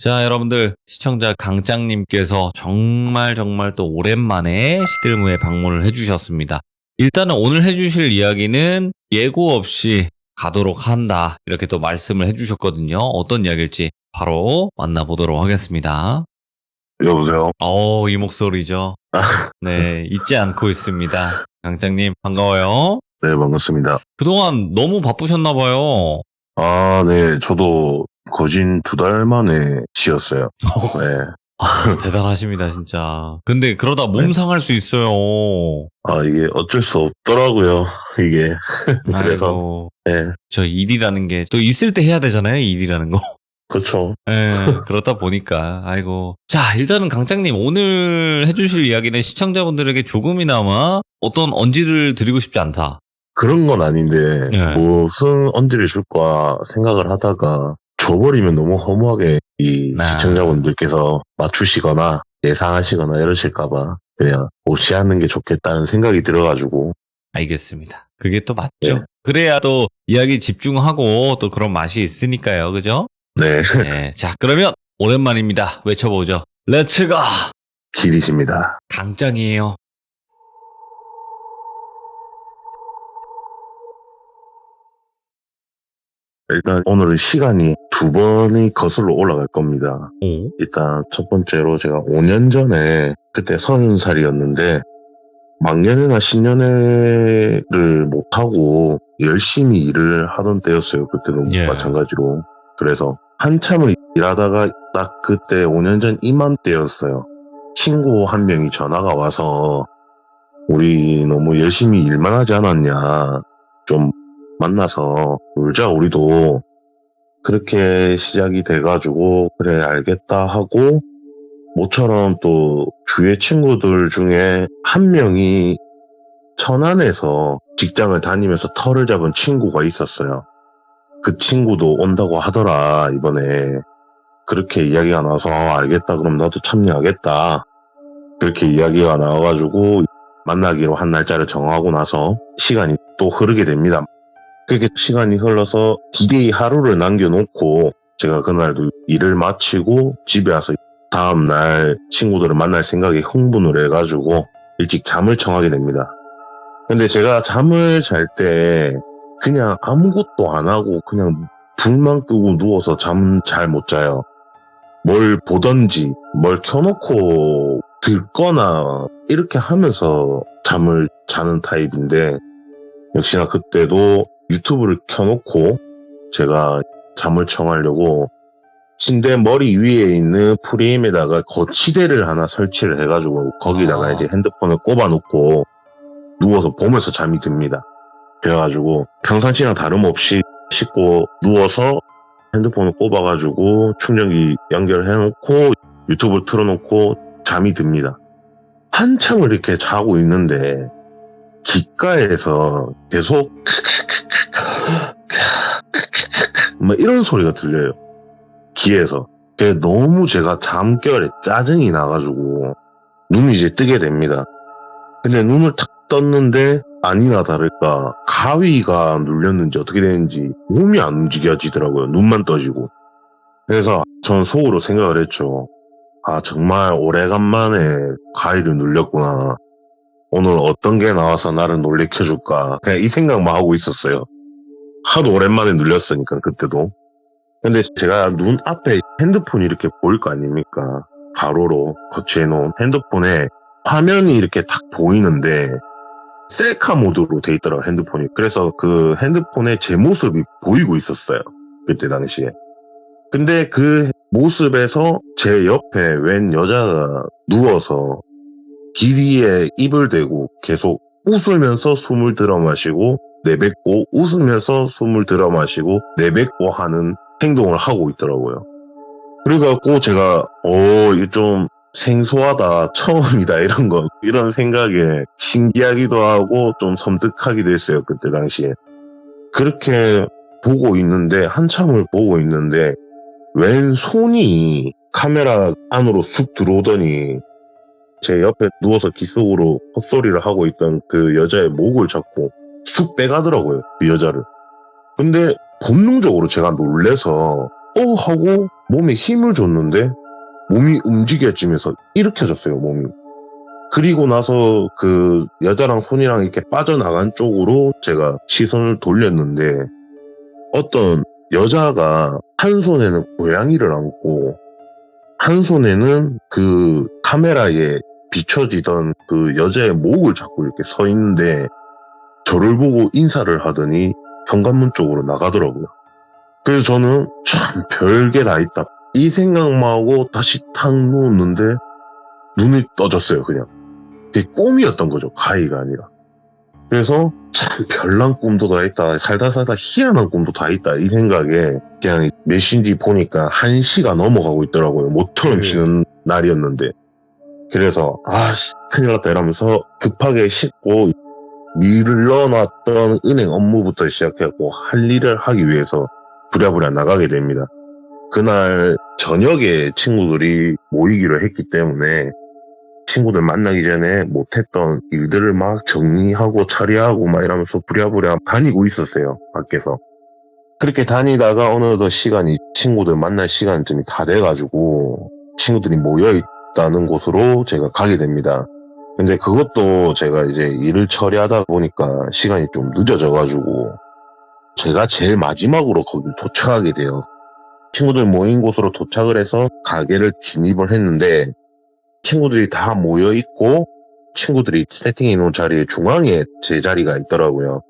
자, 여러분들, 시청자 강짱님께서 정말 또 오랜만에 시들무에 방문을 해주셨습니다. 일단은 오늘 해주실 이야기는 예고 없이 가도록 한다. 이렇게 또 말씀을 해주셨거든요. 어떤 이야기일지 바로 만나보도록 하겠습니다. 여보세요? 이 목소리죠. 네, 잊지 않고 있습니다. 강짱님, 반가워요. 네, 반갑습니다. 그동안 너무 바쁘셨나봐요. 네, 저도 거진 2달 만에 쉬었어요. 네. 대단하십니다, 진짜. 근데 그러다 몸 상할 수 있어요. 이게 어쩔 수 없더라고요, 이게. 그래서, 아이고, 네, 저 일이라는 게 또 있을 때 해야 되잖아요, 일이라는 거. 그쵸. 예, 그렇다 보니까, 아이고. 자, 일단은 강짱님, 오늘 해주실 이야기는 시청자분들에게 조금이나마 어떤 언지를 드리고 싶지 않다. 그런 건 아닌데, 네. 무슨 언지를 줄까 생각을 하다가, 줘버리면 너무 허무하게 이 시청자분들께서 맞추시거나 예상하시거나 이러실까봐 그냥 무시하는 게 좋겠다는 생각이 들어가지고. 알겠습니다. 그게 또 맞죠. 네. 그래야 또 이야기 집중하고 또 그런 맛이 있으니까요, 그죠? 네. 네. 자, 그러면 오랜만입니다. 외쳐보죠. 렛츠고! 길이십니다. 강짱이에요. 일단 오늘은 시간이 2번이 거슬러 올라갈 겁니다. 오? 일단 첫 번째로 제가 5년 전에 그때 30살이었는데 막년회나 신년회를 못하고 열심히 일을 하던 때였어요. 그때도 예. 마찬가지로. 그래서 한참을 일하다가 딱 그때 5년 전 이맘때였어요. 친구 한 명이 전화가 와서 우리 너무 열심히 일만 하지 않았냐, 좀 만나서 놀자 우리도. 그렇게 시작이 돼가지고 그래 알겠다 하고, 모처럼 또 주위의 친구들 중에 한 명이 천안에서 직장을 다니면서 터를 잡은 친구가 있었어요. 그 친구도 온다고 하더라 이번에. 그렇게 이야기가 나와서 알겠다, 그럼 나도 참여하겠다, 그렇게 이야기가 나와가지고 만나기로 한 날짜를 정하고 나서 시간이 또 흐르게 됩니다. 그렇게 시간이 흘러서 D-Day 하루를 남겨놓고 제가 그날도 일을 마치고 집에 와서 다음날 친구들을 만날 생각에 흥분을 해가지고 일찍 잠을 청하게 됩니다. 근데 제가 잠을 잘 때 그냥 아무것도 안 하고 그냥 불만 끄고 누워서 잠 잘 못 자요. 뭘 보던지 뭘 켜놓고 듣거나 이렇게 하면서 잠을 자는 타입인데, 역시나 그때도 유튜브를 켜놓고 제가 잠을 청하려고 침대 머리 위에 있는 프레임에다가 거치대를 하나 설치를 해가지고 거기다가 이제 핸드폰을 꼽아놓고 누워서 보면서 잠이 듭니다. 그래가지고 평상시랑 다름없이 씻고 누워서 핸드폰을 꼽아가지고 충전기 연결해놓고 유튜브를 틀어놓고 잠이 듭니다. 한참을 이렇게 자고 있는데 귓가에서 계속 뭐 이런 소리가 들려요, 귀에서. 그게 너무 제가 잠결에 짜증이 나가지고 눈이 이제 뜨게 됩니다. 근데 눈을 탁 떴는데 아니나 다를까 가위가 눌렸는지 어떻게 되는지 몸이 안 움직여지더라고요. 눈만 떠지고. 그래서 전 속으로 생각을 했죠. 정말 오래간만에 가위를 눌렸구나. 오늘 어떤 게 나와서 나를 놀래켜줄까. 그냥 이 생각만 하고 있었어요. 하도 오랜만에 눌렸으니까 그때도. 근데 제가 눈 앞에 핸드폰이 이렇게 보일 거 아닙니까? 가로로 거치해놓은 핸드폰에 화면이 이렇게 딱 보이는데 셀카 모드로 돼 있더라고요, 핸드폰이. 그래서 그 핸드폰에 제 모습이 보이고 있었어요, 그때 당시에. 근데 그 모습에서 제 옆에 웬 여자가 누워서 귀리에 입을 대고 계속 웃으면서 숨을 들어 마시고 내뱉고 웃으면서 숨을 들어 마시고 내뱉고 하는 행동을 하고 있더라고요. 그래갖고 제가 이거 좀 생소하다, 처음이다, 이런 생각에 신기하기도 하고 좀 섬뜩하기도 했어요, 그때 당시에. 그렇게 보고 있는데, 한참을 보고 있는데 웬 손이 카메라 안으로 쑥 들어오더니 제 옆에 누워서 귓속으로 헛소리를 하고 있던 그 여자의 목을 잡고 쑥 빼가더라고요, 그 여자를. 근데 본능적으로 제가 놀래서 하고 몸에 힘을 줬는데 몸이 움직여지면서 일으켜졌어요, 몸이. 그리고 나서 그 여자랑 손이랑 이렇게 빠져나간 쪽으로 제가 시선을 돌렸는데 어떤 여자가 한 손에는 고양이를 안고 한 손에는 그 카메라에 비춰지던 그 여자의 목을 잡고 이렇게 서 있는데 저를 보고 인사를 하더니 현관문 쪽으로 나가더라고요. 그래서 저는 참 별게 다 있다. 이 생각만 하고 다시 탁 누웠는데 눈이 떠졌어요, 그냥. 그게 꿈이었던 거죠, 가위가 아니라. 그래서 참 별난 꿈도 다 있다. 살다 희한한 꿈도 다 있다. 이 생각에 그냥 몇 시인지 보니까 1시가 넘어가고 있더라고요. 모처럼 쉬는 날이었는데. 그래서 큰일 났다 이러면서 급하게 씻고 밀어놨던 은행 업무부터 시작했고 할 일을 하기 위해서 부랴부랴 나가게 됩니다. 그날 저녁에 친구들이 모이기로 했기 때문에 친구들 만나기 전에 못했던 일들을 막 정리하고 처리하고 막 이러면서 부랴부랴 다니고 있었어요, 밖에서. 그렇게 다니다가 어느덧 친구들 만날 시간쯤이 다 돼가지고 친구들이 모여있다는 곳으로 제가 가게 됩니다. 근데 그것도 제가 이제 일을 처리하다 보니까 시간이 좀 늦어져가지고 제가 제일 마지막으로 거길 도착하게 돼요. 친구들 모인 곳으로 도착을 해서 가게를 진입을 했는데 친구들이 다 모여있고 친구들이 세팅해 놓은 자리에 중앙에 제 자리가 있더라고요.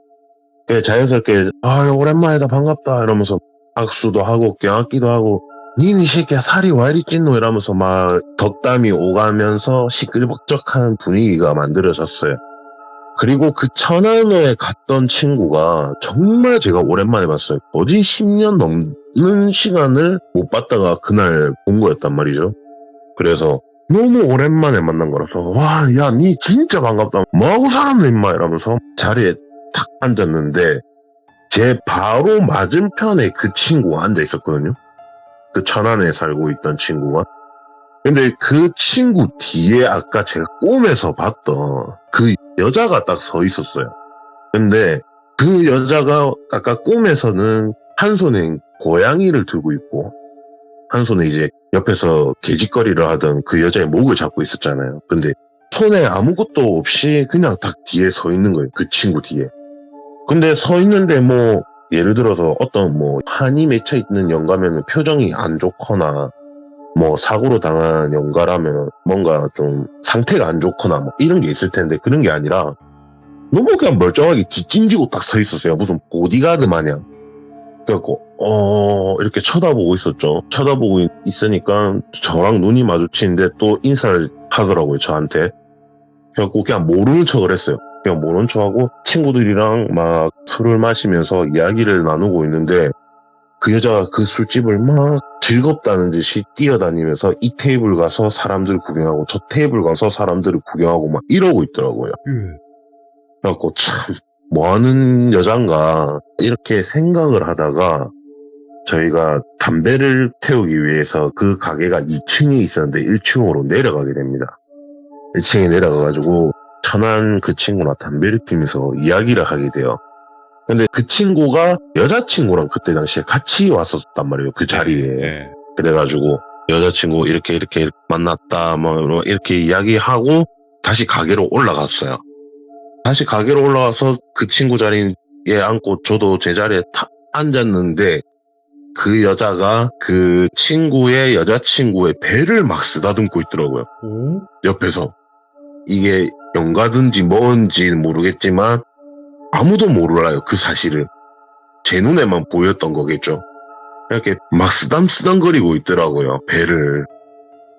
그래서 자연스럽게 오랜만이다 반갑다 이러면서 악수도 하고 껴안기도 하고 니는 이 새끼야 살이 왜 이리 찐노 이러면서 막 덕담이 오가면서 시끌벅적한 분위기가 만들어졌어요. 그리고 그 천안에 갔던 친구가 정말 제가 오랜만에 봤어요. 거진 10년 넘는 시간을 못 봤다가 그날 본 거였단 말이죠. 그래서 너무 오랜만에 만난 거라서 야 니 진짜 반갑다. 뭐하고 살았노 임마 이러면서 자리에 탁 앉았는데 제 바로 맞은편에 그 친구가 앉아 있었거든요. 그 천안에 살고 있던 친구가. 근데 그 친구 뒤에 아까 제가 꿈에서 봤던 그 여자가 딱 서 있었어요. 근데 그 여자가 아까 꿈에서는 한 손에 고양이를 들고 있고 한 손에 이제 옆에서 개짓거리를 하던 그 여자의 목을 잡고 있었잖아요. 근데 손에 아무것도 없이 그냥 딱 뒤에 서 있는 거예요. 그 친구 뒤에. 근데 서 있는데 뭐 예를 들어서 어떤 뭐 한이 맺혀 있는 영가면 표정이 안 좋거나 뭐 사고로 당한 영가라면 뭔가 좀 상태가 안 좋거나 뭐 이런 게 있을 텐데 그런 게 아니라 너무 그냥 멀쩡하게 뒷짐지고 딱 서 있었어요. 무슨 보디가드 마냥. 그래갖고 이렇게 쳐다보고 있었죠. 쳐다보고 있으니까 저랑 눈이 마주치는데 또 인사를 하더라고요, 저한테. 그래갖고 그냥 모르는 척을 했어요. 그냥 모르는 척하고 친구들이랑 막 술을 마시면서 이야기를 나누고 있는데 그 여자가 그 술집을 막 즐겁다는 듯이 뛰어다니면서 이 테이블 가서 사람들 구경하고 저 테이블 가서 사람들을 구경하고 막 이러고 있더라고요. 그래갖고 참 뭐하는 여잔가 이렇게 생각을 하다가 저희가 담배를 태우기 위해서 그 가게가 2층에 있었는데 1층으로 내려가게 됩니다. 1층에 내려가가지고 천안 그 친구랑 담배를 피면서 이야기를 하게 돼요. 근데 그 친구가 여자친구랑 그때 당시에 같이 왔었단 말이에요. 그 자리에. 네. 그래가지고 여자친구 이렇게 만났다 뭐 이렇게 이야기하고 다시 가게로 올라갔어요. 다시 가게로 올라가서 그 친구 자리에 앉고 저도 제 자리에 탁 앉았는데 그 여자가 그 친구의 여자친구의 배를 막 쓰다듬고 있더라고요. 옆에서. 이게 영가든지 뭔지는 모르겠지만 아무도 몰라요, 그 사실을. 제 눈에만 보였던 거겠죠. 이렇게 막 쓰담쓰담거리고 있더라고요, 배를.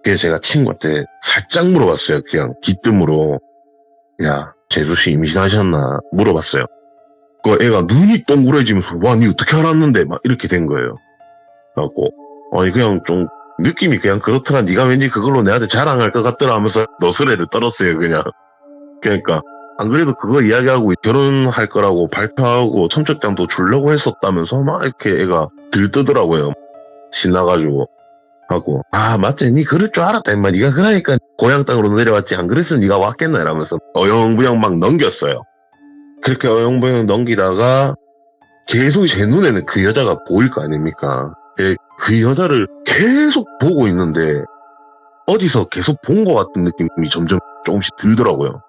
그래서 제가 친구한테 살짝 물어봤어요, 그냥 기뜸으로. 야, 재수씨 임신하셨나? 물어봤어요. 그 애가 눈이 동그래지면서 와, 니 어떻게 알았는데? 막 이렇게 된 거예요. 그래갖고 그냥 좀 느낌이 그냥 그렇더라. 네가 왠지 그걸로 내한테 자랑할 것 같더라 하면서 너스레를 떨었어요, 그냥. 그러니까 안 그래도 그거 이야기하고 결혼할 거라고 발표하고 청첩장도 주려고 했었다면서 막 이렇게 애가 들뜨더라고요. 신나가지고. 하고 맞지, 니 그럴 줄 알았다 임마. 니가 그러니까 고향 땅으로 내려왔지, 안 그랬으면 니가 왔겠나 이러면서 어영부영 막 넘겼어요. 그렇게 어영부영 넘기다가 계속 제 눈에는 그 여자가 보일 거 아닙니까. 그 여자를 계속 보고 있는데 어디서 계속 본 것 같은 느낌이 점점 조금씩 들더라고요.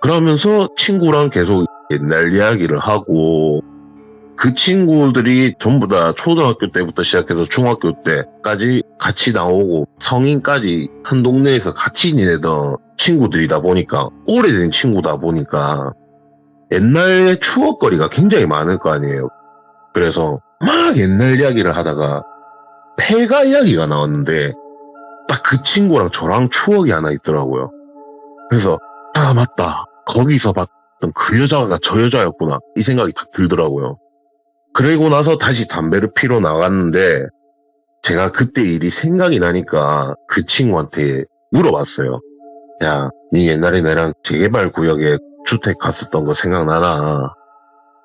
그러면서 친구랑 계속 옛날 이야기를 하고 그 친구들이 전부 다 초등학교 때부터 시작해서 중학교 때까지 같이 나오고 성인까지 한 동네에서 같이 지내던 친구들이다 보니까 오래된 친구다 보니까 옛날 추억거리가 굉장히 많을 거 아니에요. 그래서 막 옛날 이야기를 하다가 폐가 이야기가 나왔는데 딱 그 친구랑 저랑 추억이 하나 있더라고요. 그래서 아 맞다. 거기서 봤던 그 여자가 저 여자였구나. 이 생각이 딱 들더라고요. 그리고 나서 다시 담배를 피러 나갔는데 제가 그때 일이 생각이 나니까 그 친구한테 물어봤어요. 야, 니 옛날에 나랑 재개발 구역에 주택 갔었던 거 생각나나?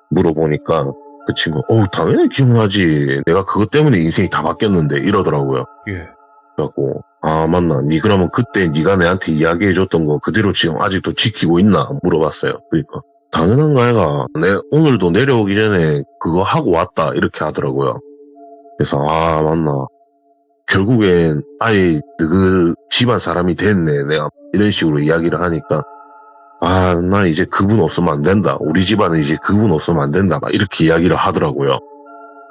물어보니까 그 친구, 당연히 기억나지. 내가 그것 때문에 인생이 다 바뀌었는데 이러더라고요. 예. 그래갖고 아 맞나? 니 그러면 그때 니가 내한테 이야기해줬던 거 그대로 지금 아직도 지키고 있나? 물어봤어요. 그러니까 당연한 거 아이가. 오늘도 내려오기 전에 그거 하고 왔다 이렇게 하더라고요. 그래서 아 맞나? 결국엔 아예 그 집안 사람이 됐네. 내가 이런 식으로 이야기를 하니까 아 나 이제 그분 없으면 안 된다. 우리 집안은 이제 그분 없으면 안 된다. 막 이렇게 이야기를 하더라고요.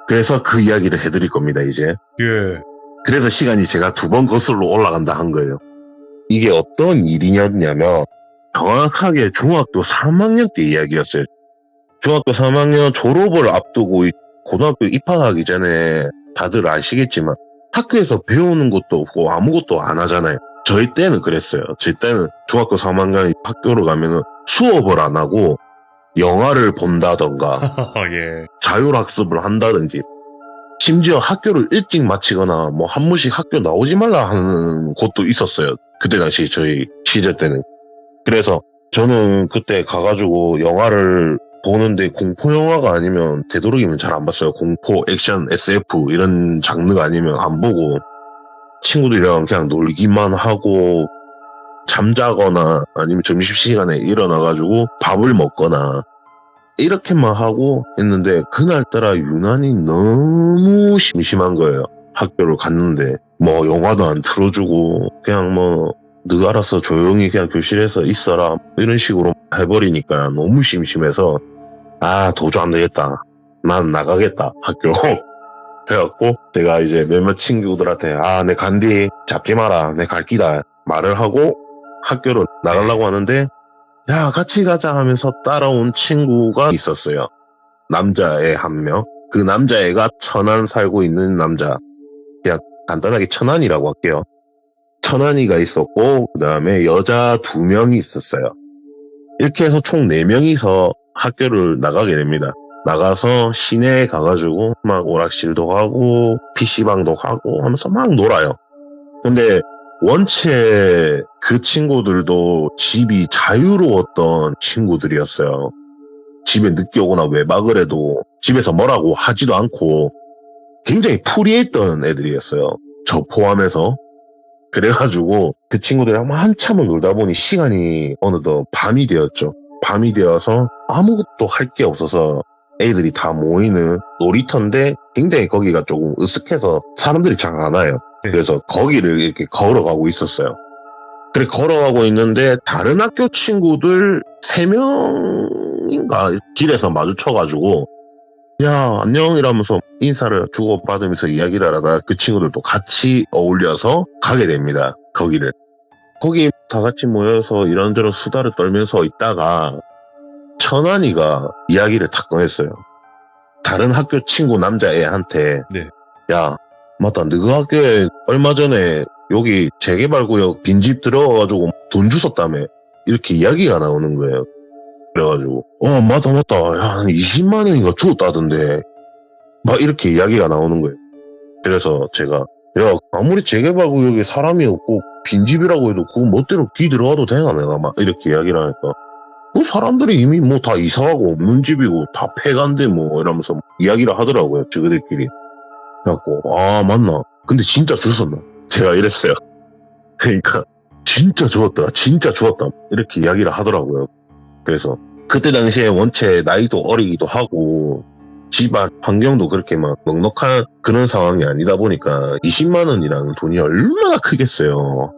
그래서 그 이야기를 해드릴 겁니다 이제. 예. 그래서 시간이 제가 2번 거슬러 올라간다 한 거예요. 이게 어떤 일이냐면 정확하게 중학교 3학년 때 이야기였어요. 중학교 3학년 졸업을 앞두고 고등학교 입학하기 전에 다들 아시겠지만 학교에서 배우는 것도 없고 아무것도 안 하잖아요. 저희 때는 그랬어요. 저희 때는 중학교 3학년 학교를 가면은 수업을 안 하고 영화를 본다던가 예. 자율학습을 한다든지 심지어 학교를 일찍 마치거나 뭐 한 번씩 학교 나오지 말라 하는 곳도 있었어요. 그때 당시 저희 시절 때는. 그래서 저는 그때 가가지고 영화를 보는데 공포 영화가 아니면 되도록이면 잘 안 봤어요. 공포, 액션, SF 이런 장르가 아니면 안 보고 친구들이랑 그냥 놀기만 하고 잠자거나 아니면 점심시간에 일어나가지고 밥을 먹거나 이렇게만 하고 했는데 그날따라 유난히 너무 심심한 거예요. 학교를 갔는데 뭐 영화도 안 틀어주고 그냥 뭐 너가 알아서 조용히 그냥 교실에서 있어라 이런 식으로 해버리니까 너무 심심해서 아 도저히 안 되겠다. 난 나가겠다 학교. 그래갖고 제가 이제 몇몇 친구들한테 아 내 간디 잡지 마라 내 갈 기다 말을 하고 학교로 나가려고 하는데 야 같이 가자 하면서 따라온 친구가 있었어요. 남자애 한 명. 그 남자애가 천안 살고 있는 남자. 그냥 간단하게 천안이라고 할게요. 천안이가 있었고 그 다음에 여자 2명이 있었어요. 이렇게 해서 총 4명이서 학교를 나가게 됩니다. 나가서 시내에 가가지고 막 오락실도 가고 PC방도 가고 하면서 막 놀아요. 근데 원체 그 친구들도 집이 자유로웠던 친구들이었어요. 집에 늦게 오거나 외박을 해도 집에서 뭐라고 하지도 않고 굉장히 프리했던 애들이었어요. 저 포함해서. 그래가지고 그 친구들이랑 한참을 놀다 보니 시간이 어느덧 밤이 되었죠. 밤이 되어서 아무것도 할 게 없어서 애들이 다 모이는 놀이터인데 굉장히 거기가 조금 으슥해서 사람들이 잘 안 와요. 그래서 거기를 이렇게 걸어가고 있었어요. 그래 걸어가고 있는데 다른 학교 친구들 3명인가 길에서 마주쳐가지고 야 안녕 이러면서 인사를 주고받으면서 이야기를 하다가 그 친구들도 같이 어울려서 가게 됩니다. 거기를. 거기 다 같이 모여서 이런저런 수다를 떨면서 있다가 천안이가 이야기를 탁 꺼냈어요. 다른 학교 친구 남자애한테 네. 야 맞다 너가 학교에 얼마 전에 여기 재개발구역 빈집 들어가가지고 돈 주웠다며 이렇게 이야기가 나오는 거예요. 그래가지고 맞다 야 한 20만 원인가 주었다던데 막 이렇게 이야기가 나오는 거예요. 그래서 제가 야 아무리 재개발구역에 사람이 없고 빈집이라고 해도 그거 멋대로 기 들어가도 되나 내가 막 이렇게 이야기를 하니까 그 사람들이 이미 뭐 다 이사가고 없는 집이고 다 폐간데 뭐 이러면서 이야기를 하더라고요. 저희들끼리. 그래갖고 아 맞나 근데 진짜 주웠나 제가 이랬어요. 그러니까 진짜 좋았다 이렇게 이야기를 하더라고요. 그래서 그때 당시에 원체 나이도 어리기도 하고 집 앞 환경도 그렇게 막 넉넉한 그런 상황이 아니다 보니까 20만 원이라는 돈이 얼마나 크겠어요.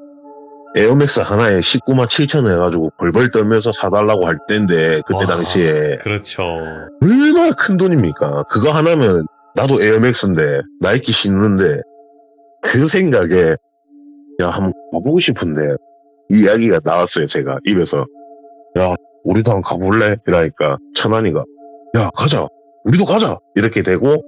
에어맥스 하나에 19만 7천 원 해가지고 벌벌 떨면서 사달라고 할 때인데 그때 와, 당시에 그렇죠. 얼마나 큰 돈입니까? 그거 하나면 나도 에어맥스인데 나이키 신는데 그 생각에 야 한번 가보고 싶은데 이 이야기가 나왔어요. 제가 입에서 야 우리도 한번 가볼래? 이러니까 천안이가 야 가자 우리도 가자 이렇게 되고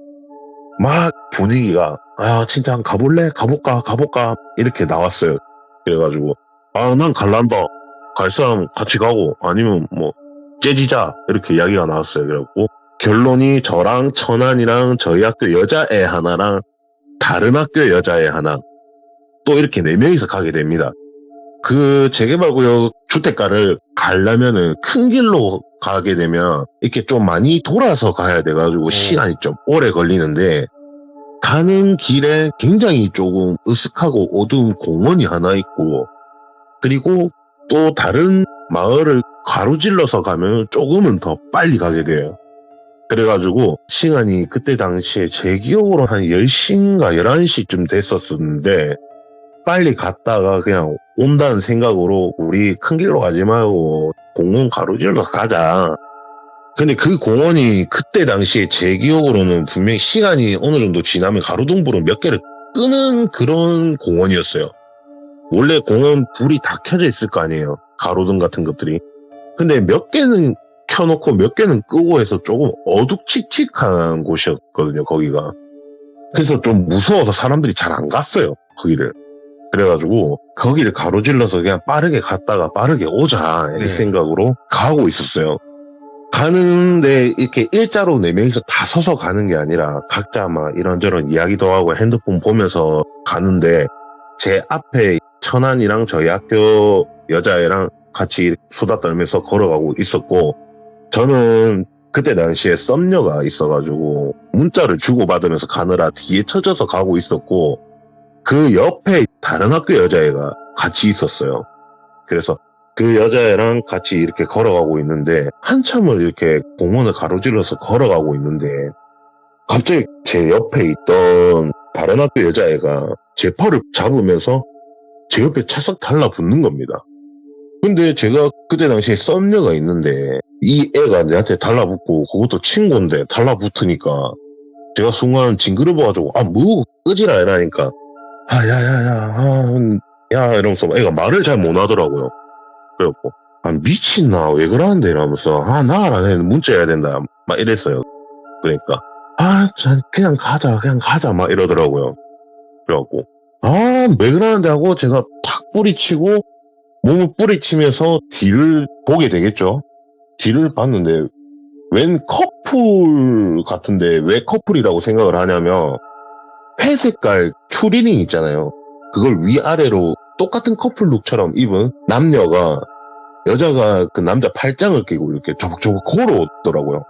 막 분위기가 아 진짜 한번 가볼래? 가볼까? 이렇게 나왔어요. 그래가지고 아 난 갈란다 갈 사람 같이 가고 아니면 뭐 째지자 이렇게 이야기가 나왔어요. 그래갖고 결론이 저랑 천안이랑 저희 학교 여자애 하나랑 다른 학교 여자애 하나 또 이렇게 4명이서 가게 됩니다. 그 재개발구역 주택가를 가려면은 큰 길로 가게 되면 이렇게 좀 많이 돌아서 가야 돼가지고 시간이 좀 오래 걸리는데 가는 길에 굉장히 조금 으슥하고 어두운 공원이 하나 있고 그리고 또 다른 마을을 가로질러서 가면 조금은 더 빨리 가게 돼요. 그래가지고 시간이 그때 당시에 제 기억으로 한 10시인가 11시쯤 됐었는데 빨리 갔다가 그냥 온다는 생각으로 우리 큰 길로 가지 말고 공원 가로질러서 가자. 근데 그 공원이 그때 당시에 제 기억으로는 분명히 시간이 어느 정도 지나면 가로등불을 몇 개를 끄는 그런 공원이었어요. 원래 공원 불이 다 켜져 있을 거 아니에요. 가로등 같은 것들이. 근데 몇 개는 켜놓고 몇 개는 끄고 해서 조금 어둑칙칙한 곳이었거든요, 거기가. 그래서 좀 무서워서 사람들이 잘 안 갔어요, 거기를. 그래가지고 거기를 가로질러서 그냥 빠르게 갔다가 빠르게 오자 이 생각으로 가고 있었어요. 가는데 이렇게 일자로 4명이서 다 서서 가는 게 아니라 각자 막 이런저런 이야기도 하고 핸드폰 보면서 가는데 제 앞에 천안이랑 저희 학교 여자애랑 같이 수다 떨면서 걸어가고 있었고 저는 그때 당시에 썸녀가 있어가지고 문자를 주고받으면서 가느라 뒤에 처져서 가고 있었고 그 옆에 다른 학교 여자애가 같이 있었어요. 그래서 그 여자애랑 같이 이렇게 걸어가고 있는데 한참을 이렇게 공원을 가로질러서 걸어가고 있는데 갑자기 제 옆에 있던 다른 학교 여자애가 제 팔을 잡으면서 제 옆에 찰싹 달라붙는 겁니다. 근데 제가 그때 당시에 썸녀가 있는데 이 애가 내한테 달라붙고 그것도 친구인데 달라붙으니까 제가 순간 징그러워가지고 뭐 끄지라 이러니까 야 이러면서 애가 말을 잘 못하더라고요. 그래갖고 미친나 왜 그러는데 이러면서 나가라 문자 해야 된다 막 이랬어요. 그러니까 그냥 가자 막 이러더라고요. 그래갖고 왜 그러는데 하고 제가 탁 뿌리치고 몸을 뿌리치면서 뒤를 보게 되겠죠. 뒤를 봤는데 웬 커플 같은데 왜 커플이라고 생각을 하냐면 회색깔 추리닝 있잖아요. 그걸 위아래로 똑같은 커플룩처럼 입은 남녀가 여자가 그 남자 팔짱을 끼고 이렇게 조벅조벅 걸어오더라고요.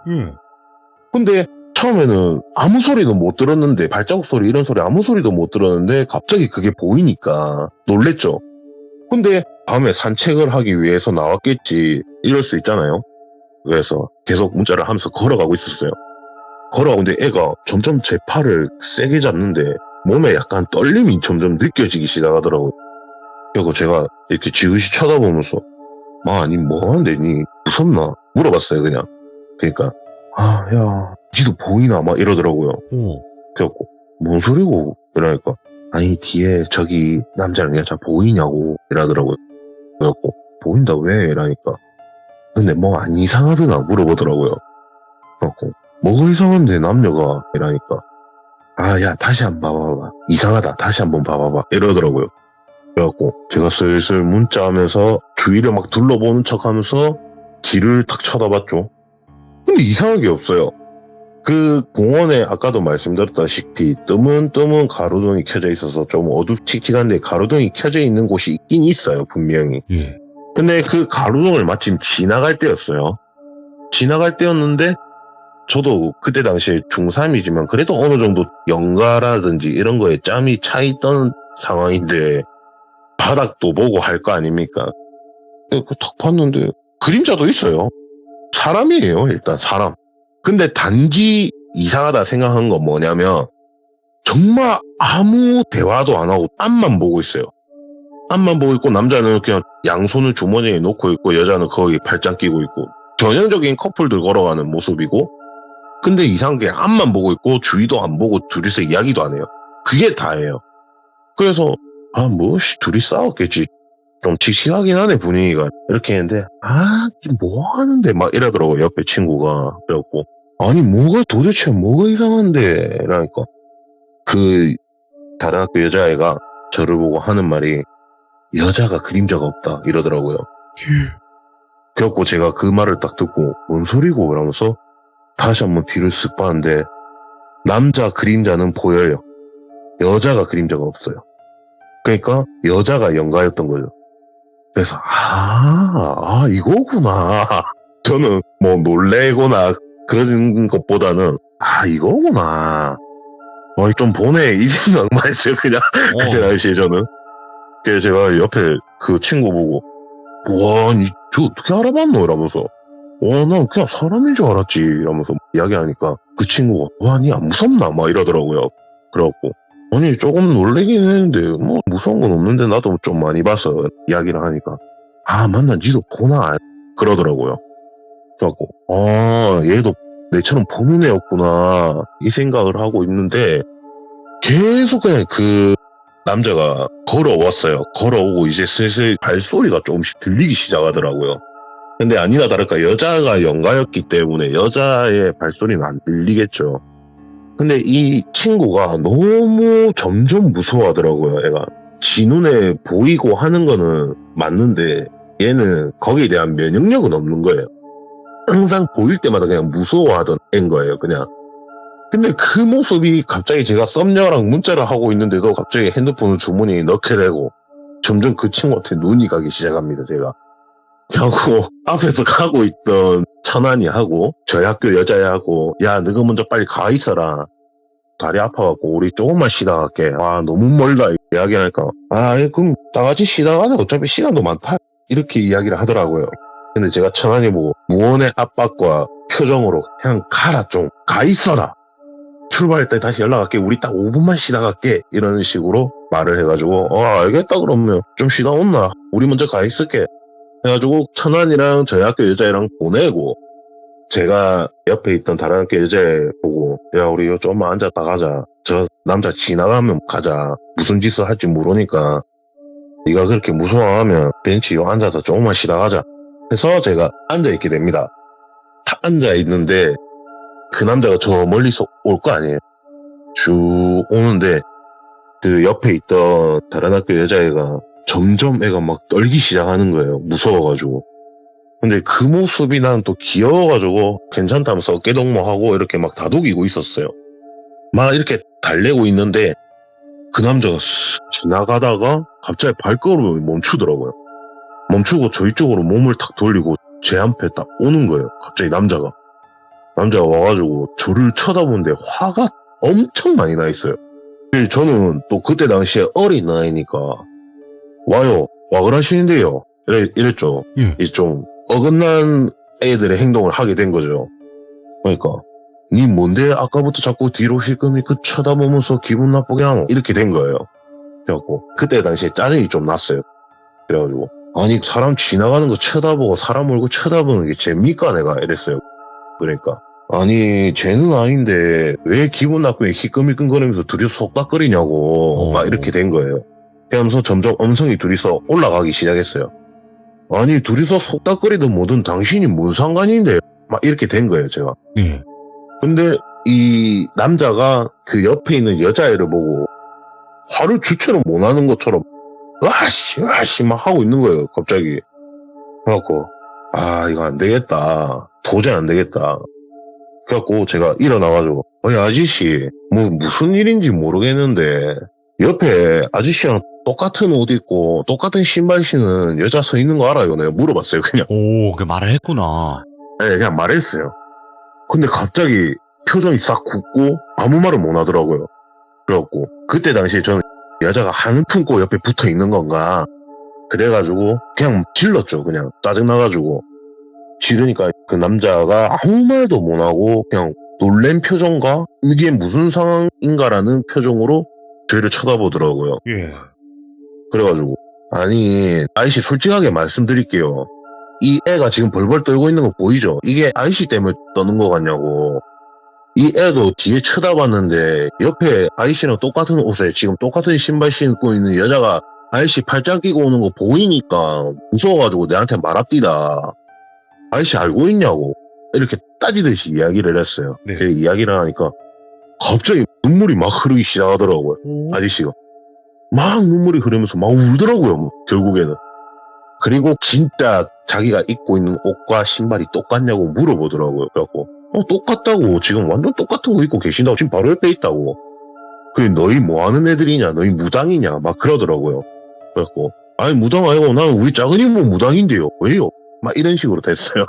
근데 처음에는 아무 소리도 못 들었는데 발자국 소리 이런 소리 아무 소리도 못 들었는데 갑자기 그게 보이니까 놀랬죠. 근데 밤에 산책을 하기 위해서 나왔겠지 이럴 수 있잖아요. 그래서 계속 문자를 하면서 걸어가고 있었어요. 걸어가는데 애가 점점 제 팔을 세게 잡는데 몸에 약간 떨림이 점점 느껴지기 시작하더라고요. 그리고 제가 이렇게 지그시 쳐다보면서 아니 뭐 하는데 니 무섭나? 물어봤어요 그냥. 그러니까 야 니도 보이나? 막 이러더라고요. 그래갖고 뭔 소리고? 이러니까 아니 뒤에 저기 남자랑 여자 보이냐고 이러더라고요. 그래갖고 보인다 왜? 이러니까 근데 뭐 안 이상하더나 물어보더라고요. 그래갖고 뭐가 이상한데 남녀가 이러니까 야 다시 한번 봐봐봐 이상하다 다시 한번 봐봐봐 이러더라고요. 그래갖고 제가 슬슬 문자하면서 주위를 막 둘러보는 척하면서 뒤를 탁 쳐다봤죠. 근데 이상한 게 없어요. 그 공원에 아까도 말씀드렸다시피 뜨문뜨문 가로등이 켜져 있어서 좀 어둡칙칙한데 가로등이 켜져 있는 곳이 있긴 있어요 분명히. 근데 그 가로등을 마침 지나갈 때였어요. 지나갈 때였는데 저도 그때 당시에 중3이지만 그래도 어느 정도 연가라든지 이런 거에 짬이 차 있던 상황인데 바닥도 보고 할 거 아닙니까? 탁 봤는데 그림자도 있어요. 사람이에요 일단 사람. 근데 단지 이상하다 생각한 건 뭐냐면 정말 아무 대화도 안 하고 앞만 보고 있어요. 앞만 보고 있고 남자는 그냥 양손을 주머니에 놓고 있고 여자는 거기 팔짱 끼고 있고 전형적인 커플들 걸어가는 모습이고 근데 이상한 게 앞만 보고 있고 주위도 안 보고 둘이서 이야기도 안 해요. 그게 다예요. 그래서 둘이 싸웠겠지. 좀 칙칙하긴 하네 분위기가. 이렇게 했는데 뭐 하는데 막 이러더라고 옆에 친구가. 그래갖고 아니 도대체 뭐가 이상한데 라니까 그 다른 학교 여자애가 저를 보고 하는 말이 여자가 그림자가 없다 이러더라고요. 그래갖고 제가 그 말을 딱 듣고 뭔 소리고 이러면서 다시 한번 뒤를 쓱 봤는데 남자 그림자는 보여요. 여자가 그림자가 없어요. 그러니까 여자가 영가였던 거죠. 그래서 이거구나. 저는 뭐 놀래거나 그런 것보다는 이거구나. 좀 보네 이 생각만 했어요 그냥. 그때 당시에 저는. 그래서 제가 옆에 그 친구 보고 저 어떻게 알아봤노? 이러면서 난 그냥 사람인 줄 알았지 이러면서 이야기하니까 그 친구가 니 안 무섭나? 막 이러더라고요. 그래갖고 아니 조금 놀래긴 했는데 뭐 무서운 건 없는데 나도 좀 많이 봐서 이야기를 하니까 맞나 니도 보나? 그러더라고요. 그래갖고 얘도 내처럼 보는 애였구나 이 생각을 하고 있는데 계속 그냥 그 남자가 걸어왔어요. 걸어오고 이제 슬슬 발소리가 조금씩 들리기 시작하더라고요. 근데 아니나 다를까 여자가 영가였기 때문에 여자의 발소리는 안 들리겠죠. 근데 이 친구가 너무 점점 무서워하더라고요. 애가 지 눈에 보이고 하는 거는 맞는데 얘는 거기에 대한 면역력은 없는 거예요. 항상 보일 때마다 그냥 무서워하던 애인 거예요. 그냥. 근데 그 모습이 갑자기 제가 썸녀랑 문자를 하고 있는데도 갑자기 핸드폰을 주머니에 넣게 되고 점점 그 친구한테 눈이 가기 시작합니다. 제가. 하고 앞에서 가고 있던 천안이 하고 저희 학교 여자애하고 야 너가 먼저 빨리 가 있어라. 다리 아파갖고 우리 조금만 쉬다 갈게. 너무 멀다 이야기하니까 그럼 다 같이 쉬다 가자. 어차피 시간도 많다. 이렇게 이야기를 하더라고요. 근데 제가 천안이 보고 무언의 압박과 표정으로 그냥 가라 좀 가 있어라. 출발할 때 다시 연락할게. 우리 딱 5분만 쉬다 갈게. 이런 식으로 말을 해가지고 알겠다 그러면 좀 쉬다 온나. 우리 먼저 가 있을게. 해가지고 천안이랑 저희 학교 여자애랑 보내고 제가 옆에 있던 다른 학교 여자애 보고 야 우리 요 좀만 앉았다 가자. 저 남자 지나가면 가자. 무슨 짓을 할지 모르니까 네가 그렇게 무서워하면 벤치 요 앉아서 조금만 쉬다 가자. 해서 제가 앉아있게 됩니다. 딱 앉아있는데 그 남자가 저 멀리서 올 거 아니에요. 쭉 오는데 그 옆에 있던 다른 학교 여자애가 점점 애가 막 떨기 시작하는 거예요. 무서워가지고. 근데 그 모습이 난 또 귀여워가지고 괜찮다면서 어깨동무하고 이렇게 막 다독이고 있었어요. 막 이렇게 달래고 있는데 그 남자가 쓱 지나가다가 갑자기 발걸음을 멈추더라고요. 멈추고 저희 쪽으로 몸을 탁 돌리고 제 앞에 딱 오는 거예요. 갑자기 남자가 와가지고 저를 쳐다보는데 화가 엄청 많이 나 있어요. 저는 또 그때 당시에 어린 나이니까 와요 와 그러시는데요 이랬죠. 이제 좀 어긋난 애들의 행동을 하게 된 거죠. 그러니까 니 뭔데 아까부터 자꾸 뒤로 힐끔힐끔 쳐다보면서 기분 나쁘게 하노 이렇게 된 거예요. 그래갖고 그때 당시에 짜증이 좀 났어요. 그래가지고 아니 사람 지나가는 거 쳐다보고 사람 얼굴 쳐다보는 게 재밌까 내가 이랬어요. 그러니까 아니 쟤는 아닌데 왜 기분 나쁘게 희끔희끔거리면서 둘이서 속닥거리냐고 막 이렇게 된 거예요. 그러면서 점점 음성이 둘이서 올라가기 시작했어요. 아니 둘이서 속닥거리든 뭐든 당신이 뭔 상관인데 막 이렇게 된 거예요 제가. 근데 이 남자가 그 옆에 있는 여자애를 보고 화를 주체로 못 하는 것처럼 와씨 막 하고 있는 거예요 갑자기. 그래갖고 이거 안 되겠다. 도저히 안 되겠다. 그래갖고 제가 일어나가지고 아저씨 무슨 일인지 모르겠는데 옆에 아저씨랑 똑같은 옷 입고 똑같은 신발 신은 여자 서 있는 거 알아요? 내가 물어봤어요 그냥. 그 말을 했구나. 네 그냥 말했어요. 근데 갑자기 표정이 싹 굳고 아무 말을 못 하더라고요. 그래갖고 그때 당시에 저는 여자가 한을 품고 옆에 붙어 있는 건가 그래가지고 그냥 질렀죠. 그냥 짜증나가지고 지르니까 그 남자가 아무 말도 못 하고 그냥 놀란 표정과 이게 무슨 상황인가라는 표정으로 저희를 쳐다보더라고요. 예. 그래가지고 아니 아이씨 솔직하게 말씀드릴게요. 이 애가 지금 벌벌 떨고 있는 거 보이죠? 이게 아이씨 때문에 떠는 거 같냐고. 이 애도 뒤에 쳐다봤는데 옆에 아이씨랑 똑같은 옷에 지금 똑같은 신발 신고 있는 여자가 아이씨 팔짱 끼고 오는 거 보이니까 무서워가지고 내한테 말합디다. 아이씨 알고 있냐고. 이렇게 따지듯이 이야기를 했어요. 네. 그 이야기를 하니까 갑자기 눈물이 막 흐르기 시작하더라고요. 아저씨가. 막 눈물이 흐르면서 막 울더라고요. 뭐, 결국에는. 그리고 진짜 자기가 입고 있는 옷과 신발이 똑같냐고 물어보더라고요. 그래갖고 똑같다고. 지금 완전 똑같은 거 입고 계신다고. 지금 바로 옆에 있다고. 그래 너희 뭐 하는 애들이냐, 너희 무당이냐 막 그러더라고요. 그래갖고 아니 무당 아니고 나는 우리 작은 이모 무당인데요. 왜요? 막 이런 식으로 됐어요.